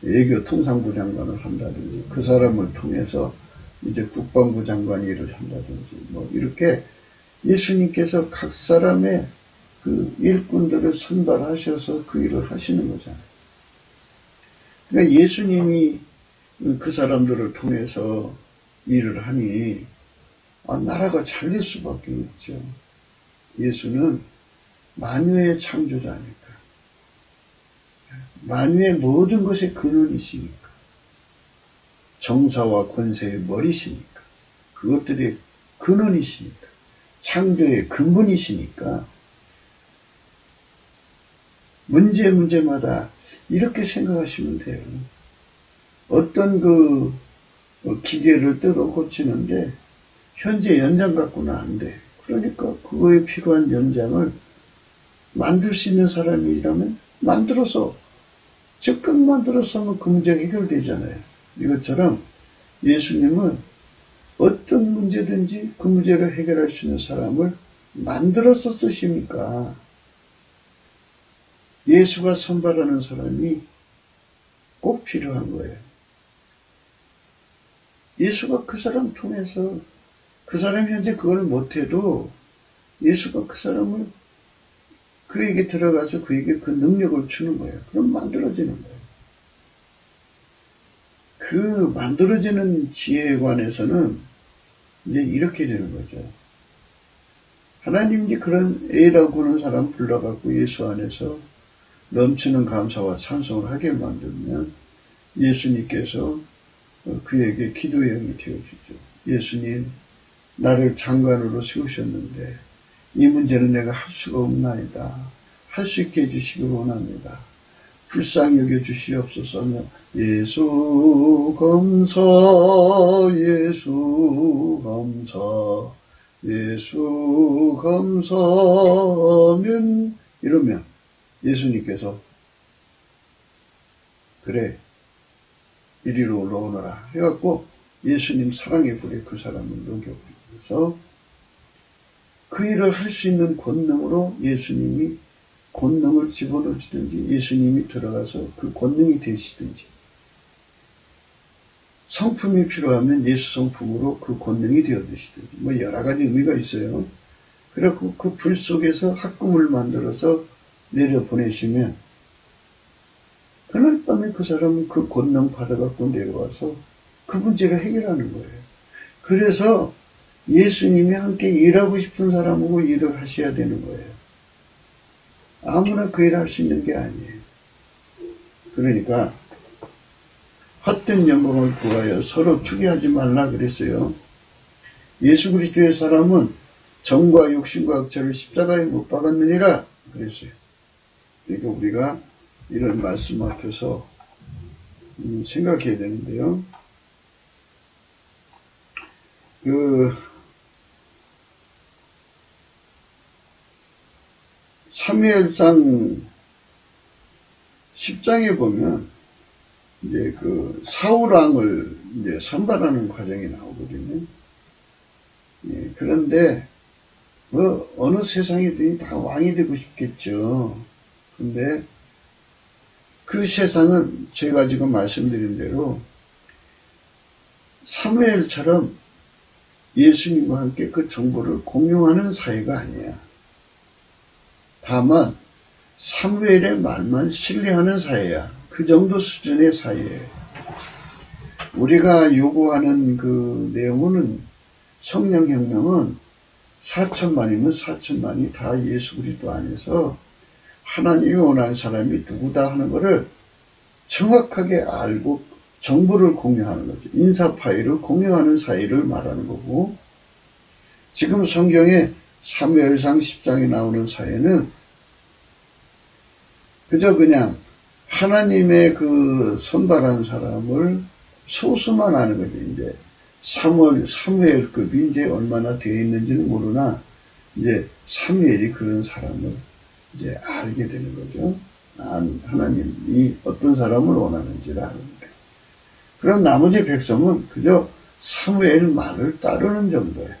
외교 통상부 장관을 한다든지 그 사람을 통해서 이제 국방부 장관 일을 한다든지 뭐 이렇게 예수님께서 각 사람의 그 일꾼들을 선발하셔서 그 일을 하시는 거잖아요. 그러니까 예수님이 그 사람들을 통해서 일을 하니 나라가 잘 될 수밖에 없죠. 예수는 만유의 창조자니까. 만유의 모든 것의 근원이시니까. 정사와 권세의 머리시니까. 그것들의 근원이시니까. 창조의 근본이시니까. 문제마다 이렇게 생각하시면 돼요. 어떤 그 기계를 뜯어 고치는데 현재 연장 갖고는 안 돼. 그러니까 그거에 필요한 연장을 만들 수 있는 사람이라면 만들어서 즉각 만들어서 하면 그 문제가 해결되잖아요. 이것처럼 예수님은 어떤 문제든지 그 문제를 해결할 수 있는 사람을 만들어서 쓰시니까 예수가 선발하는 사람이 꼭 필요한 거예요. 예수가 그 사람 통해서 그 사람이 현재 그걸 못해도 예수가 그 사람을 그에게 들어가서 그에게 그 능력을 주는 거예요. 그럼 만들어지는 거예요. 그 만들어지는 지혜에 관해서는 이제 이렇게 되는 거죠. 하나님이 그런 A라고 보는 사람 불러갖고 예수 안에서 넘치는 감사와 찬송을 하게 만들면 예수님께서 그에게 기도의 영이 되어주죠. 예수님, 나를 장관으로 세우셨는데 이 문제는 내가 할 수가 없나이다. 할 수 있게 해주시길 원합니다. 불쌍히 여겨주시옵소서. 예수 감사, 예수 감사, 예수 감사하면 이러면 예수님께서 그래 이리로 올라오너라 해갖고 예수님 사랑의 불에 그 사람을 녹여버려서 그 일을 할 수 있는 권능으로 예수님이 권능을 집어넣으시든지 예수님이 들어가서 그 권능이 되시든지 성품이 필요하면 예수 성품으로 그 권능이 되어드시든지 뭐 여러 가지 의미가 있어요. 그래갖고 그 불 속에서 학금을 만들어서 내려보내시면 그날 밤에 그 사람은 그 권능 받아갖고 내려와서 그 문제를 해결하는 거예요. 그래서 예수님이 함께 일하고 싶은 사람하고 일을 하셔야 되는 거예요. 아무나 그 일을 할 수 있는 게 아니에요. 그러니까 헛된 영광을 구하여 서로 투기하지 말라 그랬어요. 예수 그리스도의 사람은 정과 욕심과 억체를 십자가에 못 박았느니라 그랬어요. 그러니까 우리가 이런 말씀 앞에서 생각해야 되는데요. 사무엘상 10장에 보면 이제 사울왕을 이제 선발하는 과정이 나오거든요. 예, 그런데 어느 세상이든지 다 왕이 되고 싶겠죠. 근데 그 세상은 제가 지금 말씀드린 대로 사무엘처럼 예수님과 함께 그 정보를 공유하는 사회가 아니야. 다만 사무엘의 말만 신뢰하는 사회야. 그 정도 수준의 사회예요. 우리가 요구하는 그 내용은 성령혁명은 4천만이면 4천만이 다 예수 그리스도 안에서 하나님이 원하는 사람이 누구다 하는 것을 정확하게 알고 정보를 공유하는 거죠. 인사 파일을 공유하는 사이를 말하는 거고, 지금 성경에 사무엘상 10장에 나오는 사회는 그저 그냥 하나님의 그 선발한 사람을 소수만 아는 거죠. 이제 사무엘급이 이제 얼마나 되어 있는지는 모르나, 이제 사무엘이 그런 사람을 이제 알게 되는 거죠. 하나님이 어떤 사람을 원하는지를 아는 거예요. 그럼 나머지 백성은 그저 사무엘 말을 따르는 정도예요.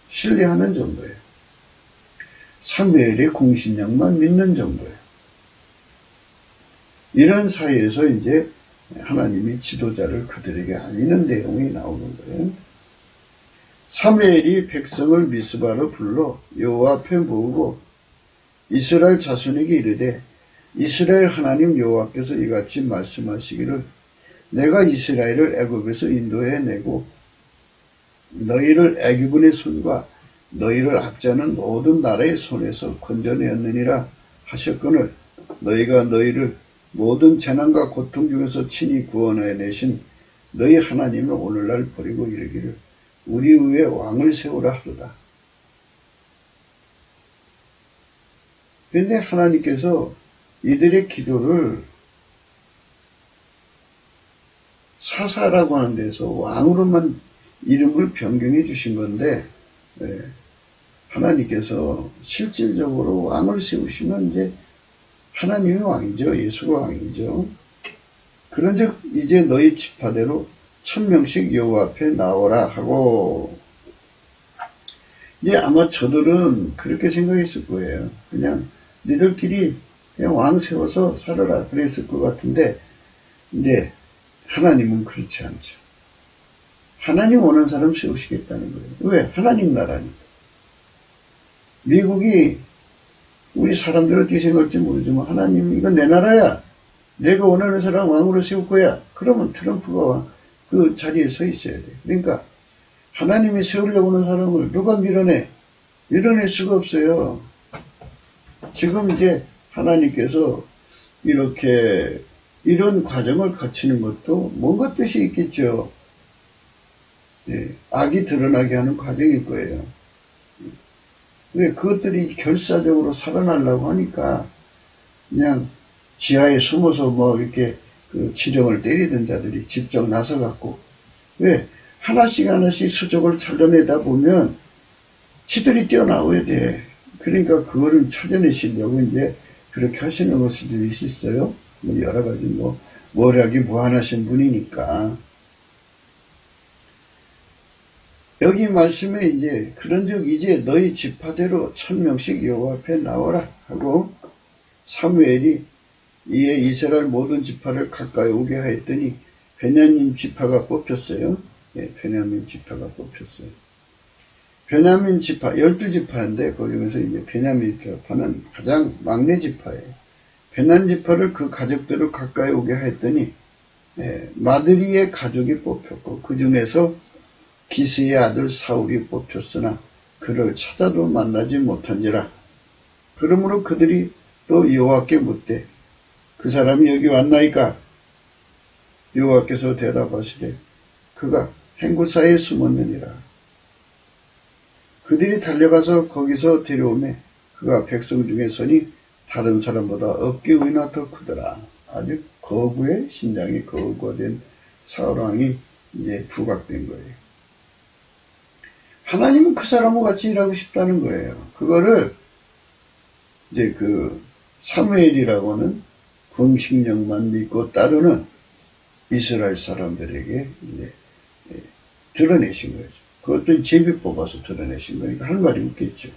신뢰하는 정도예요. 사무엘의 공신력만 믿는 정도예요. 이런 사이에서 이제 하나님이 지도자를 그들에게 알리는 내용이 나오는 거예요. 사무엘이 백성을 미스바로 불러 여호와 앞에 모으고 이스라엘 자손에게 이르되 이스라엘 하나님 여호와께서 이같이 말씀하시기를 내가 이스라엘을 애굽에서 인도해내고 너희를 애굽인의 손과 너희를 압제하는 모든 나라의 손에서 건져내었느니라 하셨거늘 너희가 너희를 모든 재난과 고통 중에서 친히 구원해내신 너희 하나님을 오늘날 버리고 이르기를 우리 위에 왕을 세우라 하도다. 그런데 하나님께서 이들의 기도를 사사라고 하는 데서 왕으로만 이름을 변경해 주신 건데, 하나님께서 실질적으로 왕을 세우시면 이제 하나님이 왕이죠. 예수가 왕이죠. 그런즉 이제 너희 지파대로 1000명씩 여호와 앞에 나오라 하고, 이제 아마 저들은 그렇게 생각했을 거예요. 그냥 니들끼리 그냥 왕 세워서 살아라 그랬을 것 같은데, 이제 하나님은 그렇지 않죠. 하나님 원하는 사람 세우시겠다는 거예요. 왜? 하나님 나라니까. 미국이 우리 사람들 어떻게 생각할지 모르지만 하나님 이건 내 나라야. 내가 원하는 사람 왕으로 세울 거야. 그러면 트럼프가 그 자리에 서 있어야 돼. 그러니까 하나님이 세우려고 하는 사람을 누가 밀어내? 밀어낼 수가 없어요. 지금 이제 하나님께서 이렇게 이런 과정을 거치는 것도 뭔가 뜻이 있겠죠. 악이 드러나게 하는 과정일 거예요. 왜 그것들이 결사적으로 살아나려고 하니까 그냥 지하에 숨어서 뭐 이렇게 그 지령을 때리던 자들이 직접 나서 갖고, 왜 하나씩 하나씩 수족을 찾아내다 보면 지들이 뛰어나와야 돼. 그러니까 그거를 찾아내시려고 이제 그렇게 하시는 것들이 있어요. 뭐 여러 가지 뭐 모략이 무한하신 분이니까. 여기 말씀에 이제 그런즉 이제 너희 지파대로 1000명씩 여호와 앞에 나오라 하고 사무엘이 이에 이스라엘 모든 지파를 가까이 오게 하였더니 베냐민 지파가 뽑혔어요. 베냐민 지파가 뽑혔어요. 베냐민 지파 12지파인데 거기서 이제 베냐민 지파는 가장 막내 지파예요. 베냐민 지파를 그 가족들을 가까이 오게 하였더니 마드리의 가족이 뽑혔고 그 중에서 기스의 아들 사울이 뽑혔으나 그를 찾아도 만나지 못한지라. 그러므로 그들이 또 여호와께 묻되 그 사람이 여기 왔나이까? 여호와께서 대답하시되 그가 행구사에 숨었느니라. 그들이 달려가서 거기서 데려오매 그가 백성 중에 서니 다른 사람보다 어깨 위나 더 크더라. 아주 거구의 신장이 거구화된 사울왕이 이제 부각된 거예요. 하나님은 그 사람과 같이 일하고 싶다는 거예요. 그거를 이제 그 사무엘이라고 하는 공식력만 믿고 따르는 이스라엘 사람들에게 이제 드러내신 거죠. 그것도 제비 뽑아서 드러내신 거니까 할 말이 없겠죠.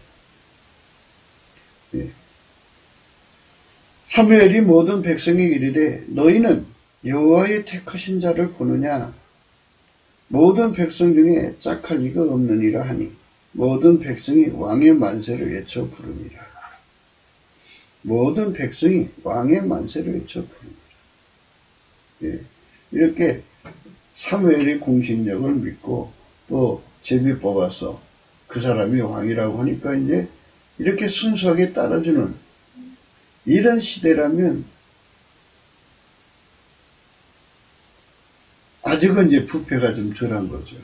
사무엘이 모든 백성에게 이르되 너희는 여호와의 택하신 자를 보느냐? 모든 백성 중에 짝할 이가 없느니라 하니 모든 백성이 왕의 만세를 외쳐 부르니라. 모든 백성이 왕의 만세를 외쳐 부르니라. 이렇게 사무엘의 공신력을 믿고 또 제비 뽑아서 그 사람이 왕이라고 하니까 이제 이렇게 순수하게 따라주는 이런 시대라면 아직은 이제 부패가 좀 덜한 거죠.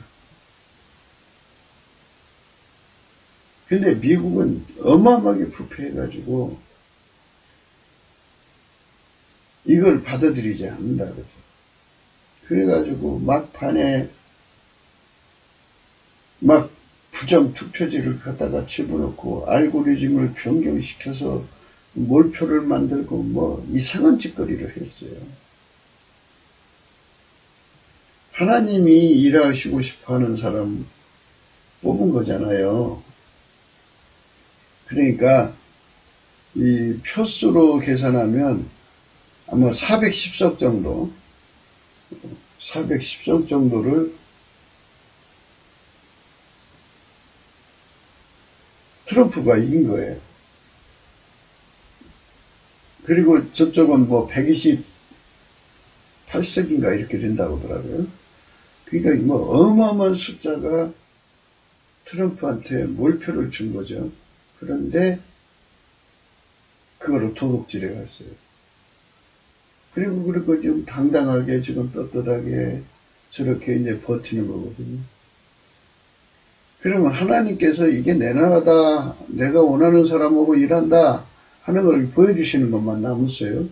근데 미국은 어마어마하게 부패해가지고 이걸 받아들이지 않는다 그죠. 그래가지고 막판에 막 부정 투표지를 갖다가 집어넣고 알고리즘을 변경시켜서 몰표를 만들고 뭐 이상한 짓거리를 했어요. 하나님이 일하시고 싶어하는 사람 뽑은 거잖아요. 그러니까 이 표수로 계산하면 아마 410석 정도, 410석 정도를 트럼프가 이긴 거예요. 그리고 저쪽은 뭐 128석인가 이렇게 된다고 하더라고요. 그러니까 뭐 어마어마한 숫자가 트럼프한테 몰표를 준 거죠. 그런데 그거를 도둑질해 갔어요. 그리고 그리고 지금 당당하게 지금 떳떳하게 저렇게 이제 버티는 거거든요. 그러면 하나님께서 이게 내 나라다, 내가 원하는 사람하고 일한다 하는 걸 보여주시는 것만 남았어요.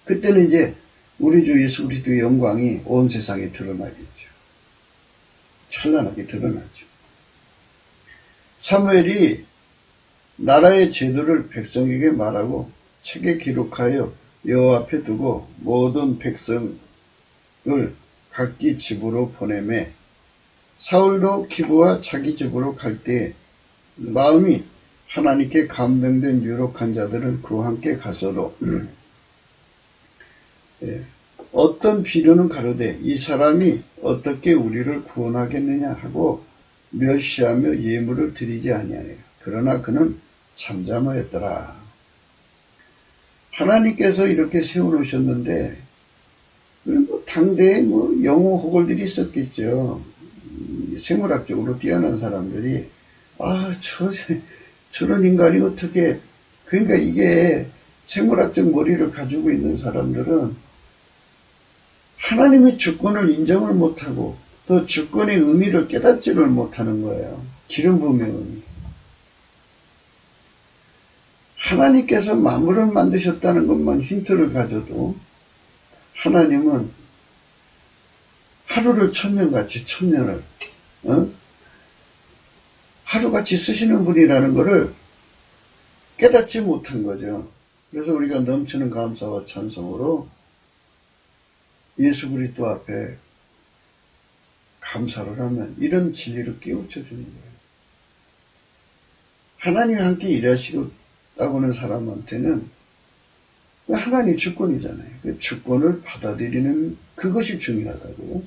그때는 이제 우리 주 예수 그리스도의 영광이 온 세상에 드러나겠죠. 찬란하게 드러나죠. 사무엘이 나라의 제도를 백성에게 말하고 책에 기록하여 여호와 앞에 두고 모든 백성을 각기 집으로 보내매 사울도 기브와 자기 집으로 갈 때에 마음이 하나님께 감동된 유력한 자들은 그와 함께 가서도 어떤 비료는 가로되 이 사람이 어떻게 우리를 구원하겠느냐 하고 멸시하며 예물을 드리지 아니하네요. 그러나 그는 잠잠하였더라. 하나님께서 이렇게 세워놓으셨는데 뭐 당대에 뭐 영호 호걸들이 있었겠죠. 생물학적으로 뛰어난 사람들이 저런 인간이 어떻게, 그러니까 이게 생물학적 머리를 가지고 있는 사람들은 하나님의 주권을 인정을 못하고 또 주권의 의미를 깨닫지를 못하는 거예요. 기름 부음의 의미. 하나님께서 만물을 만드셨다는 것만 힌트를 가져도 하나님은 하루를 천년같이 천년을 하루같이 쓰시는 분이라는 것을 깨닫지 못한 거죠. 그래서 우리가 넘치는 감사와 찬송으로 예수 그리스도 앞에 감사를 하면 이런 진리를 깨우쳐 주는 거예요. 하나님이 함께 일하시고 나오는 사람한테는 하나님 주권이잖아요. 그 주권을 받아들이는 그것이 중요하다고.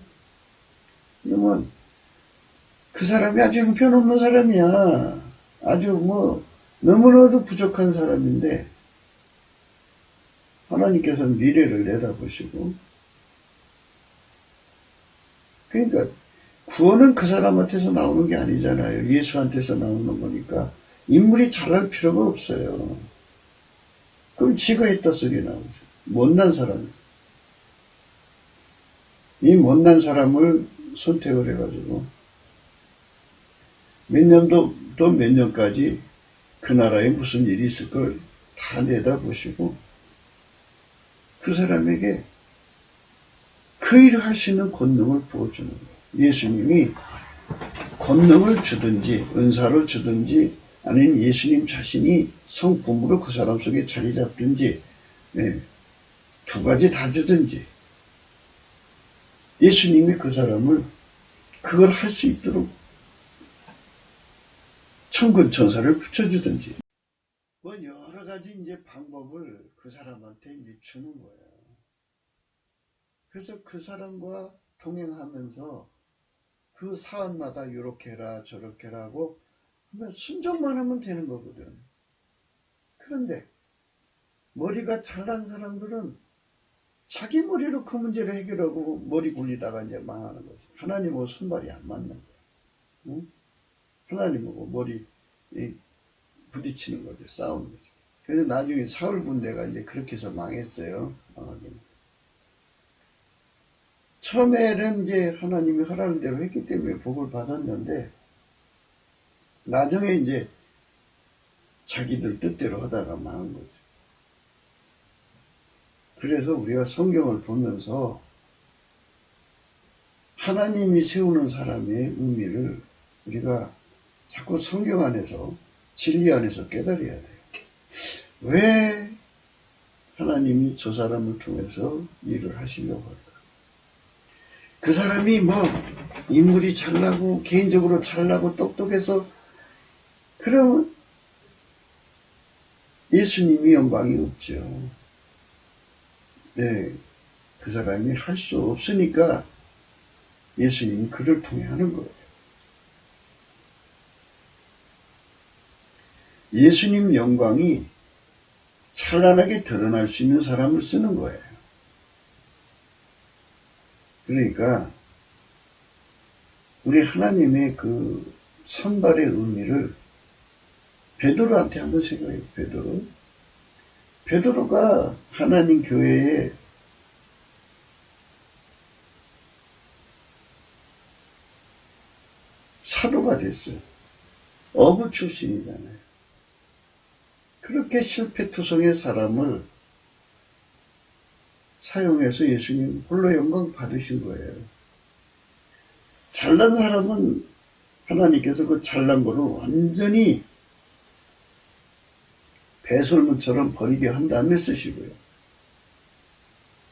그러면 그 사람이 아주 형편없는 사람이야. 아주 뭐 너무나도 부족한 사람인데 하나님께서는 미래를 내다보시고, 그러니까 구원은 그 사람한테서 나오는 게 아니잖아요. 예수한테서 나오는 거니까 인물이 잘할 필요가 없어요. 그럼 지가 했다 소리 나오죠. 못난 사람. 이 못난 사람을 선택을 해가지고 몇 년도 또 몇 년까지 그 나라에 무슨 일이 있을 걸 다 내다보시고 그 사람에게 그 일을 할 수 있는 권능을 부어주는 거예요. 예수님이 권능을 주든지 은사를 주든지 아니면 예수님 자신이 성품으로 그 사람 속에 자리 잡든지 두 가지 다 주든지 예수님이 그 사람을 그걸 할 수 있도록 천군 천사를 붙여주든지 뭐 여러 가지 이제 방법을 그 사람한테 이제 주는 거예요. 그래서 그 사람과 동행하면서 그 사안마다 이렇게 해라 저렇게 해라 하고 순종만 하면 되는 거거든. 그런데 머리가 잘난 사람들은 자기 머리로 그 문제를 해결하고 머리 굴리다가 이제 망하는 거지. 하나님하고 손발이 안 맞는 거야. 응? 하나님하고 머리 부딪히는 거죠. 싸우는 거죠. 그래서 나중에 사울 군대가 이제 그렇게 해서 망했어요. 처음에는 이제 하나님이 하라는 대로 했기 때문에 복을 받았는데, 나중에 이제 자기들 뜻대로 하다가 망한 거죠. 그래서 우리가 성경을 보면서 하나님이 세우는 사람의 의미를 우리가 자꾸 성경 안에서, 진리 안에서 깨달아야 돼요. 왜 하나님이 저 사람을 통해서 일을 하시려고 할까? 그 사람이 뭐 인물이 잘나고 개인적으로 잘나고 똑똑해서 그러면 예수님이 영광이 없죠. 네, 그 사람이 할 수 없으니까 예수님이 그를 통해 하는 거예요. 예수님 영광이 찬란하게 드러날 수 있는 사람을 쓰는 거예요. 그러니까 우리 하나님의 그 선발의 의미를 베드로한테 한번 생각해요. 베드로가 하나님 교회에 사도가 됐어요. 어부 출신이잖아요. 그렇게 실패투성의 사람을 사용해서 예수님 홀로 영광 받으신 거예요. 잘난 사람은 하나님께서 그 잘난 거를 완전히 배설물처럼 버리게 한 다음에 쓰시고요.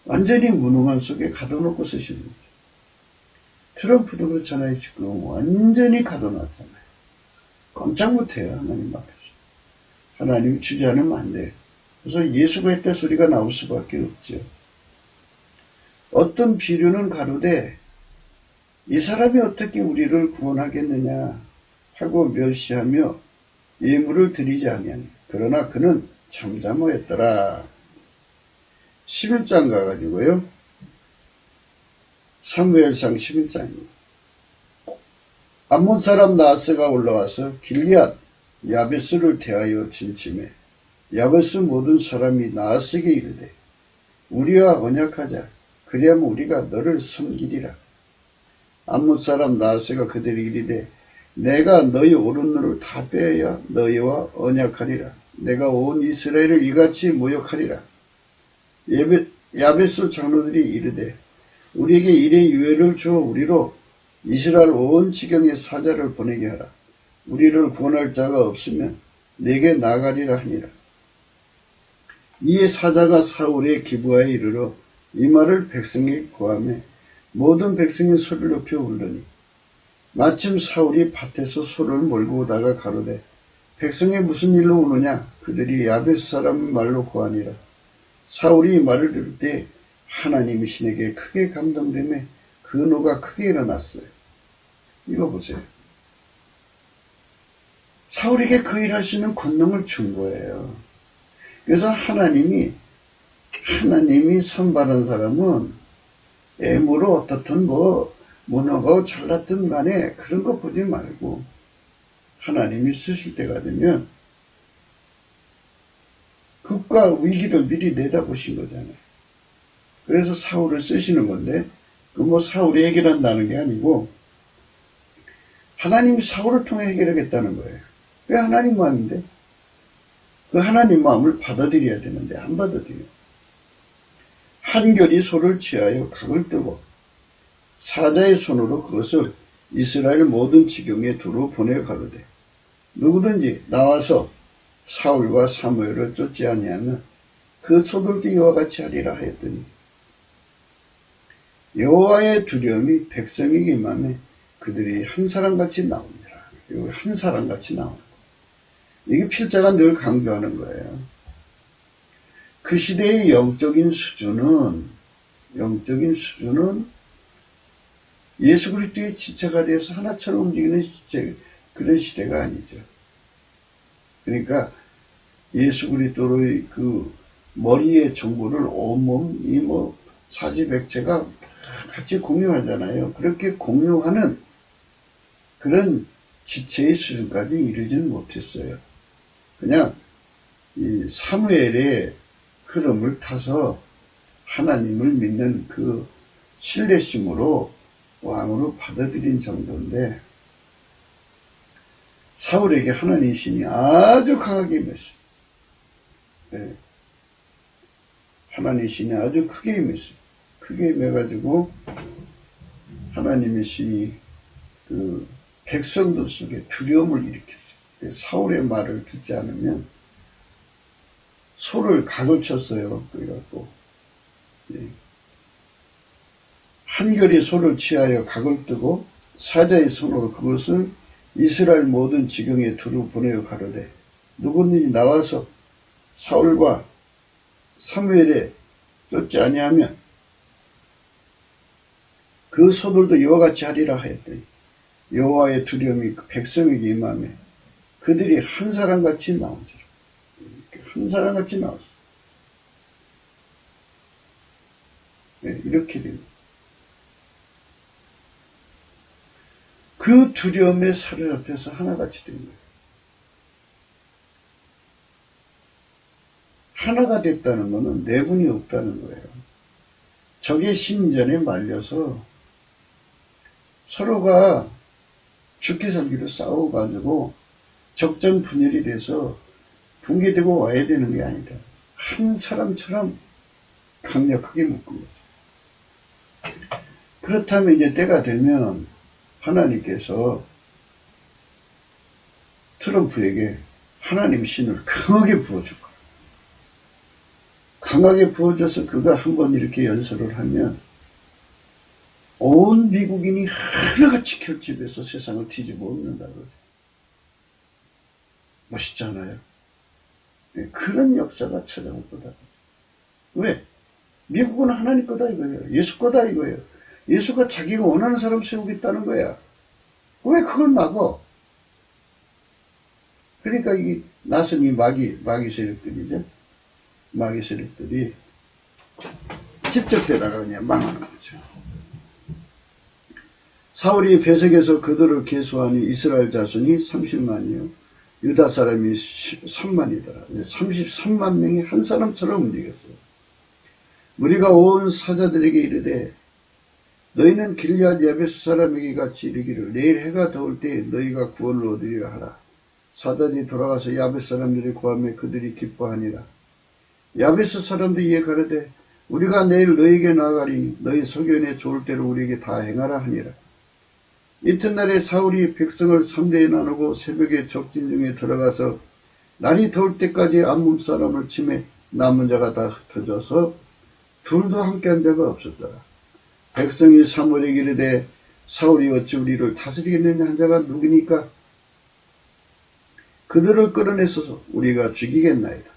완전히 무능한 속에 가둬놓고 쓰시는 거죠. 트럼프도 그렇잖아요. 지금 완전히 가둬놨잖아요. 꼼짝 못해요. 하나님 앞에서. 하나님이 주지 않으면 안 돼요. 그래서 예수가 했다 소리가 나올 수밖에 없죠. 어떤 비류는 가로되 이 사람이 어떻게 우리를 구원하겠느냐 하고 멸시하며 예물을 드리지 아니하니 그러나 그는 잠잠하였더라. 11장 가가지고요. 사무엘상 11장입니다. 암몬 사람 나하스가 올라와서 길리앗 야베스를 대하여 진침해 야베스 모든 사람이 나하스에게 이르되 우리와 언약하자. 그리하면 우리가 너를 섬기리라. 암몬 사람 나하스가 그들에게 이르되 내가 너희 오른눈을 다 빼야 너희와 언약하리라. 내가 온 이스라엘을 이같이 모욕하리라. 야베스 장로들이 이르되 우리에게 일의 유예를 주어 우리로 이스라엘 온 지경에 사자를 보내게 하라. 우리를 구원할 자가 없으면 내게 나가리라 하니라. 이에 사자가 사울의 기브아에 이르러 이 말을 백성에게 고하매 모든 백성이 소리를 높여 울더니 마침 사울이 밭에서 소를 몰고 오다가 가로되 백성이 무슨 일로 우느냐. 그들이 야베스 사람 말로 고하니라. 사울이 이 말을 들을 때 하나님이 신에게 크게 감동되며 그 노가 크게 일어났어요. 이거 보세요. 사울에게 그 일할 수 있는 권능을 준 거예요. 그래서 하나님이 선발한 사람은 애무로 어떻든 뭐 문어가 잘났든 간에 그런 거 보지 말고 하나님이 쓰실 때가 되면 극과 위기를 미리 내다보신 거잖아요. 그래서 사울을 쓰시는 건데 그 뭐 사울이 해결한다는 게 아니고 하나님이 사울을 통해 해결하겠다는 거예요. 그게 하나님 마음인데 그 하나님 마음을 받아들여야 되는데 안 받아들여요. 한결이 소를 취하여 각을 뜨고 사자의 손으로 그것을 이스라엘 모든 지경에 두루 보내 가로되 누구든지 나와서 사울과 사무엘을 쫓지 아니하면 그 소들도 이와 같이 하리라 하였더니 여호와의 두려움이 백성에게 임하며 그들이 한 사람같이 나옵니다. 여기 한 사람같이 나오는 거예요. 이게 필자가 늘 강조하는 거예요. 그 시대의 영적인 수준은 예수 그리스도의 지체가 되어서 하나처럼 움직이는 그런 시대가 아니죠. 그러니까 예수 그리스도의 그 머리의 정보를 온몸 이 뭐 사지백체가 같이 공유하잖아요. 그렇게 공유하는 그런 지체의 수준까지 이르지는 못했어요. 그냥 이 사무엘의 흐름을 타서 하나님을 믿는 그 신뢰심으로 왕으로 받아들인 정도인데, 사울에게 하나님의 신이 아주 강하게 임했어요. 네. 하나님의 신이 아주 크게 임했어요. 크게 임해가지고 하나님의 신이 그 백성들 속에 두려움을 일으켰어요. 사울의 말을 듣지 않으면 소를 각을 쳤어요. 그래갖고 한결이 소를 취하여 각을 뜨고 사자의 손으로 그것을 이스라엘 모든 지경에 두루 보내어 가로되 누구든지 나와서 사울과 사무엘에 쫓지 아니하면 그 소들도 이와 같이 하리라 하였더니 여호와의 두려움이 백성에게 임하며 그들이 한 사람같이 나온지라. 한 사람같이 나왔어. 네, 이렇게 됩니다. 그 두려움에 사로잡혀서 하나같이 된 거예요. 하나가 됐다는 것은 내분이 없다는 거예요. 적의 심리전에 말려서 서로가 죽기 살기로 싸워가지고 적전 분열이 돼서 붕괴되고 와야 되는 게 아니라 한 사람처럼 강력하게 묶은 거죠. 그렇다면 이제 때가 되면 하나님께서 트럼프에게 하나님 신을 강하게 부어줄 거예요. 강하게 부어줘서 그가 한번 이렇게 연설을 하면 온 미국인이 하나같이 결집해서 세상을 뒤집어 엎는다고 그러죠. 멋있잖아요. 네, 그런 역사가 찾아올 거다. 왜? 미국은 하나님 거다 이거예요. 예수 거다 이거예요. 예수가 자기가 원하는 사람 세우겠다는 거야. 왜 그걸 막어? 그러니까 이 나선 이 마귀 세력들이죠. 마귀 세력들이 집적되다가 그냥 망하는 거죠. 사울이 배색에서 그들을 계수하니 이스라엘 자손이 30만이요. 유다 사람이 3만이더라. 33만 명이 한 사람처럼 움직였어요. 우리가 온 사자들에게 이르되 너희는 길앗 야베스 사람에게 같이 이르기를 내일 해가 더울 때 너희가 구원을 얻으리라 하라. 사자들이 돌아가서 야베스 사람들을 구하며 그들이 기뻐하니라. 야베스 사람들이 이에 가르되 우리가 내일 너희에게 나아가리니 너희 소견에 좋을 대로 우리에게 다 행하라 하니라. 이튿날에 사울이 백성을 3대에 나누고 새벽에 적진 중에 들어가서 날이 더울 때까지 암몬 사람을 치매 남은 자가 다 흩어져서 둘도 함께한 자가 없었더라. 백성이 사무엘에게 이르되 사울이 어찌 우리를 다스리겠느냐 한 자가 누구니까 그들을 끌어내소서 우리가 죽이겠나이다.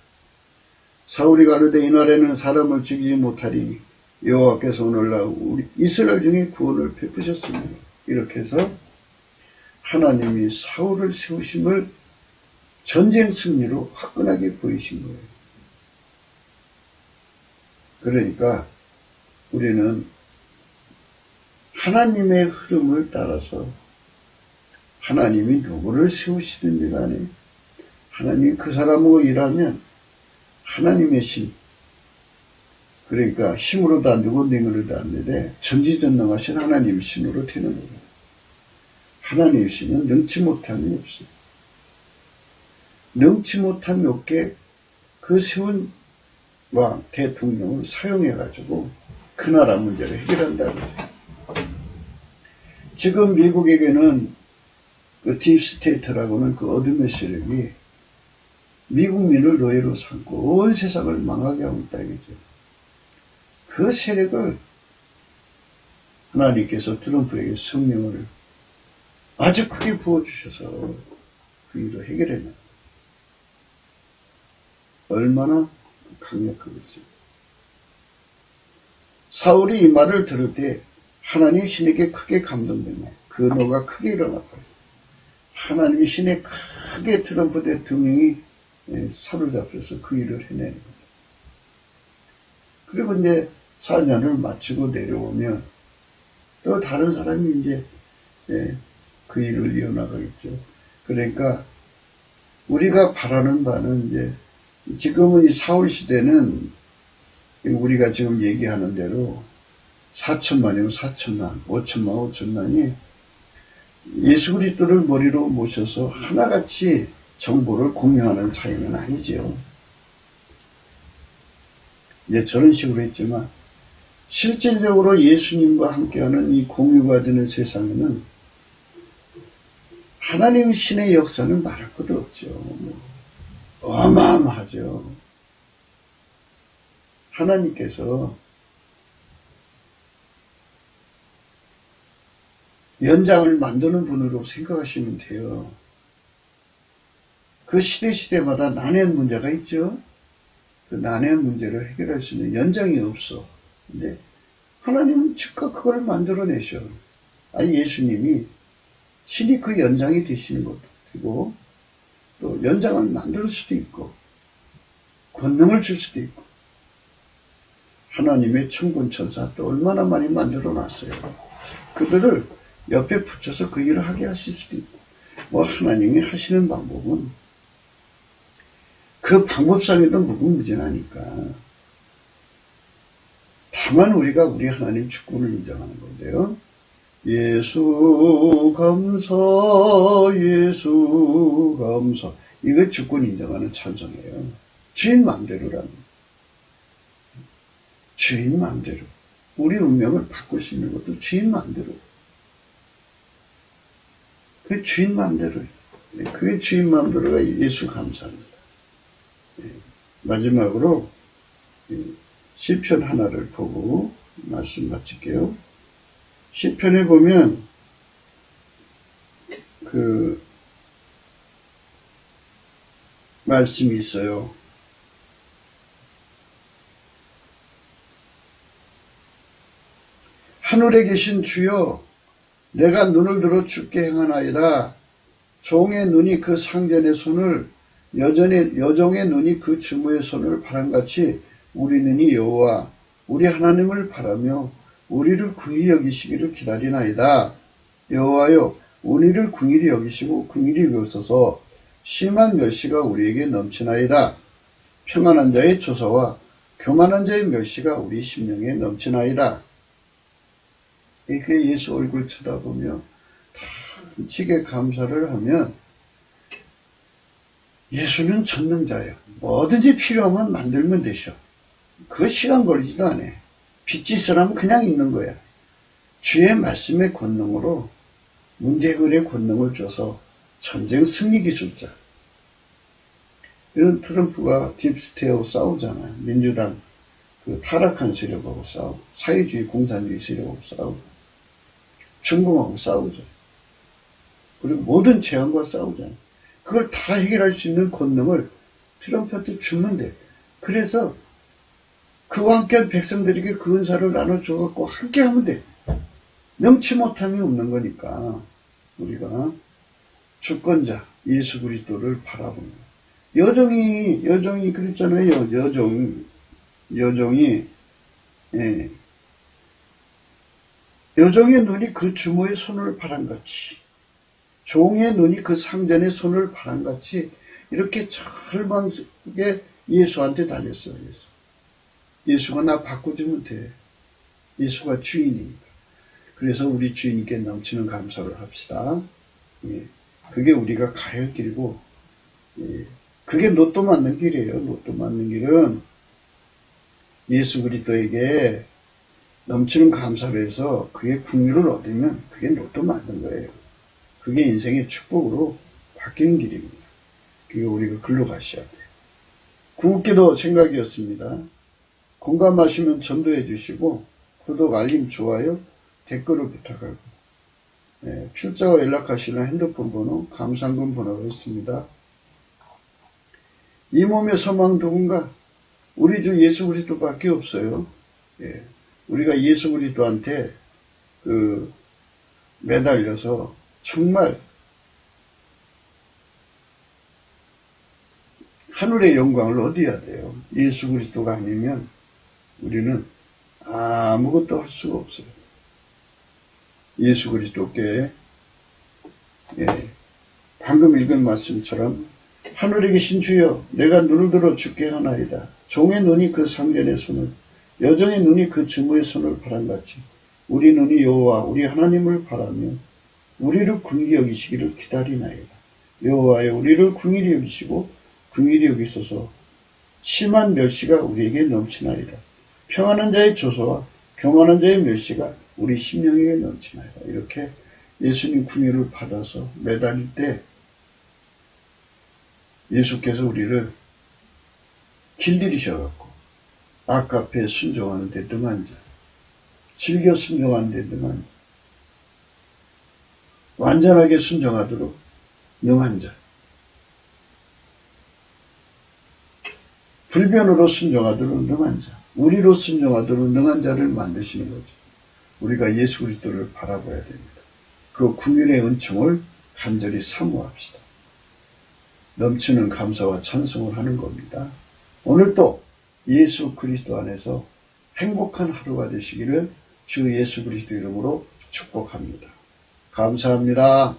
사울이 가로되 이날에는 사람을 죽이지 못하리니 여호와께서 오늘날 우리 이스라엘 중에 구원을 베푸셨습니다. 이렇게 해서 하나님이 사울을 세우심을 전쟁 승리로 화끈하게 보이신 거예요. 그러니까 우리는 하나님의 흐름을 따라서 하나님이 누구를 세우시든지 간에 하나님이 그 사람하고 일하면 하나님의 신, 그러니까 힘으로도 안 되고 능으로도 안 되되 전지전능하신 하나님의 신으로 되는 거예요. 하나님의 신은 능치 못함이 없어요. 능치 못함이 없게 그 세운 왕, 대통령을 사용해가지고 그 나라 문제를 해결한다고 해요. 지금 미국에게는 그 딥스테이트라고는 그 어둠의 세력이 미국민을 노예로 삼고 온 세상을 망하게 하고 있다 이거죠. 그 세력을 하나님께서 트럼프에게 성령을 아주 크게 부어주셔서 그 일을 해결해내. 얼마나 강력하겠어요. 사울이 이 말을 들을 때 하나님 신에게 크게 감동되며 그 노가 크게 일어났다. 하나님의 신에 크게 트럼프 대통령이 사로잡혀서 그 일을 해내는 거죠. 그리고 이제 4년을 마치고 내려오면 또 다른 사람이 이제 그 일을 이어나가겠죠. 그러니까 우리가 바라는 바는 이제 지금은 이 사울 시대는 우리가 지금 얘기하는 대로 4천만이면 4천만, 5천만, 5천만이 예수 그리스도를 머리로 모셔서 하나같이 정보를 공유하는 사이는 아니지요. 예, 저런 식으로 했지만 실질적으로 예수님과 함께하는 이 공유가 되는 세상에는 하나님 신의 역사는 말할 것도 없죠. 어마어마하죠. 하나님께서 연장을 만드는 분으로 생각하시면 돼요. 그 시대마다 난해한 문제가 있죠. 그 난해한 문제를 해결할 수 있는 연장이 없어. 근데 하나님은 즉각 그걸 만들어내셔. 아니, 예수님이 신이 그 연장이 되시는 것도 되고, 또 연장을 만들 수도 있고, 권능을 줄 수도 있고, 하나님의 천군 천사 또 얼마나 많이 만들어 놨어요. 그들을 옆에 붙여서 그 일을 하게 하실 수도 있고, 뭐 하나님이 하시는 방법은 그 방법상에도 무궁무진하니까. 다만 우리가 우리 하나님 주권을 인정하는 건데요. 예수 감사, 예수 감사. 이거 주권 인정하는 찬송이에요. 주인 마음대로라는. 주인 마음대로. 우리 운명을 바꿀 수 있는 것도 주인 마음대로. 그 주인 마음대로. 그게 주인 마음대로가 예수 감사합니다. 마지막으로 시편 하나를 보고 말씀 마칠게요. 시편에 보면 그 말씀이 있어요. 하늘에 계신 주여, 내가 눈을 들어 주께 행하나이다. 종의 눈이 그 상전의 손을, 여종의 눈이 그 주모의 손을 바람같이 우리 눈이 여호와 우리 하나님을 바라며 우리를 긍휼히 여기시기를 기다리나이다. 여호와여, 우리를 긍휼히 여기시고 긍휼히 여기소서. 심한 멸시가 우리에게 넘치나이다. 평안한 자의 조사와 교만한 자의 멸시가 우리 심령에 넘치나이다. 이렇게 예수 얼굴 쳐다보며 단치게 감사를 하면 예수는 전능자예요. 뭐든지 필요하면 만들면 되셔. 그거 시간 걸리지도 않아. 빚짓으라면 그냥 있는 거야. 주의 말씀의 권능으로 문제 해결의 권능을 줘서 전쟁 승리 기술자. 이런 트럼프가 딥스테이하고 싸우잖아요. 민주당 그 타락한 세력하고 싸우고, 사회주의 공산주의 세력하고 싸우고, 중공하고 싸우죠. 그리고 모든 재앙과 싸우잖아요. 그걸 다 해결할 수 있는 권능을 트럼프한테 주면 돼. 그래서 그와 함께한 백성들에게 그 은사를 나눠줘갖고 함께 하면 돼. 명치 못함이 없는 거니까 우리가 주권자 예수 그리스도를 바라보는 거예요. 여종이 그랬잖아요. 여종의 눈이 그 주모의 손을 바람같이, 종의 눈이 그 상전의 손을 바람같이 이렇게 절망스럽게 예수한테 달렸어요. 예수가 나 바꿔주면 돼. 예수가 주인이니까. 그래서 우리 주인께 넘치는 감사를 합시다. 그게 우리가 가야 할 길이고, 그게 로또 맞는 길이에요. 로또 맞는 길은 예수 그리스도에게 넘치는 감사를 해서 그의 긍휼을 얻으면 그게 로또 맞는 거예요. 그게 인생의 축복으로 바뀌는 길입니다. 그게 우리가 글로 가셔야 돼요. 구국기도 생각이었습니다. 공감하시면 전도해 주시고 구독, 알림, 좋아요, 댓글을 부탁하고 필자와 연락하시는 핸드폰 번호, 감상금 번호가 있습니다. 이 몸의 소망 누군가? 우리 주 예수 그리스도밖에 없어요. 우리가 예수 그리스도한테 매달려서 정말 하늘의 영광을 얻어야 돼요. 예수 그리스도가 아니면 우리는 아무것도 할 수가 없어요. 예수 그리스도께 방금 읽은 말씀처럼 하늘에 계신 주여, 내가 눈을 들어 주께 하나이다. 종의 눈이 그 상전의 손을, 여전히 눈이 그 주무의 손을 바람같이 우리 눈이 여호와 우리 하나님을 바라며 우리를 긍휼히 여기시기를 기다리나이다. 여호와여 우리를 긍휼히 여기시고 긍휼히 여기소서. 심한 멸시가 우리에게 넘치나이다. 평안한 자의 조소와 경건한 자의 멸시가 우리 심령에게 넘치나이다. 이렇게 예수님 긍휼을 받아서 매달릴 때 예수께서 우리를 길들이셔갖고 악 앞에 순종하는데 능한 자, 즐겨 순종하는데 능한 자, 완전하게 순종하도록 능한 자, 불변으로 순종하도록 능한 자, 우리로 순종하도록 능한 자를 만드시는 거죠. 우리가 예수 그리스도를 바라봐야 됩니다. 그 긍휼의 은총을 간절히 사모합시다. 넘치는 감사와 찬송을 하는 겁니다. 오늘도 예수 그리스도 안에서 행복한 하루가 되시기를 주 예수 그리스도 이름으로 축복합니다. 감사합니다.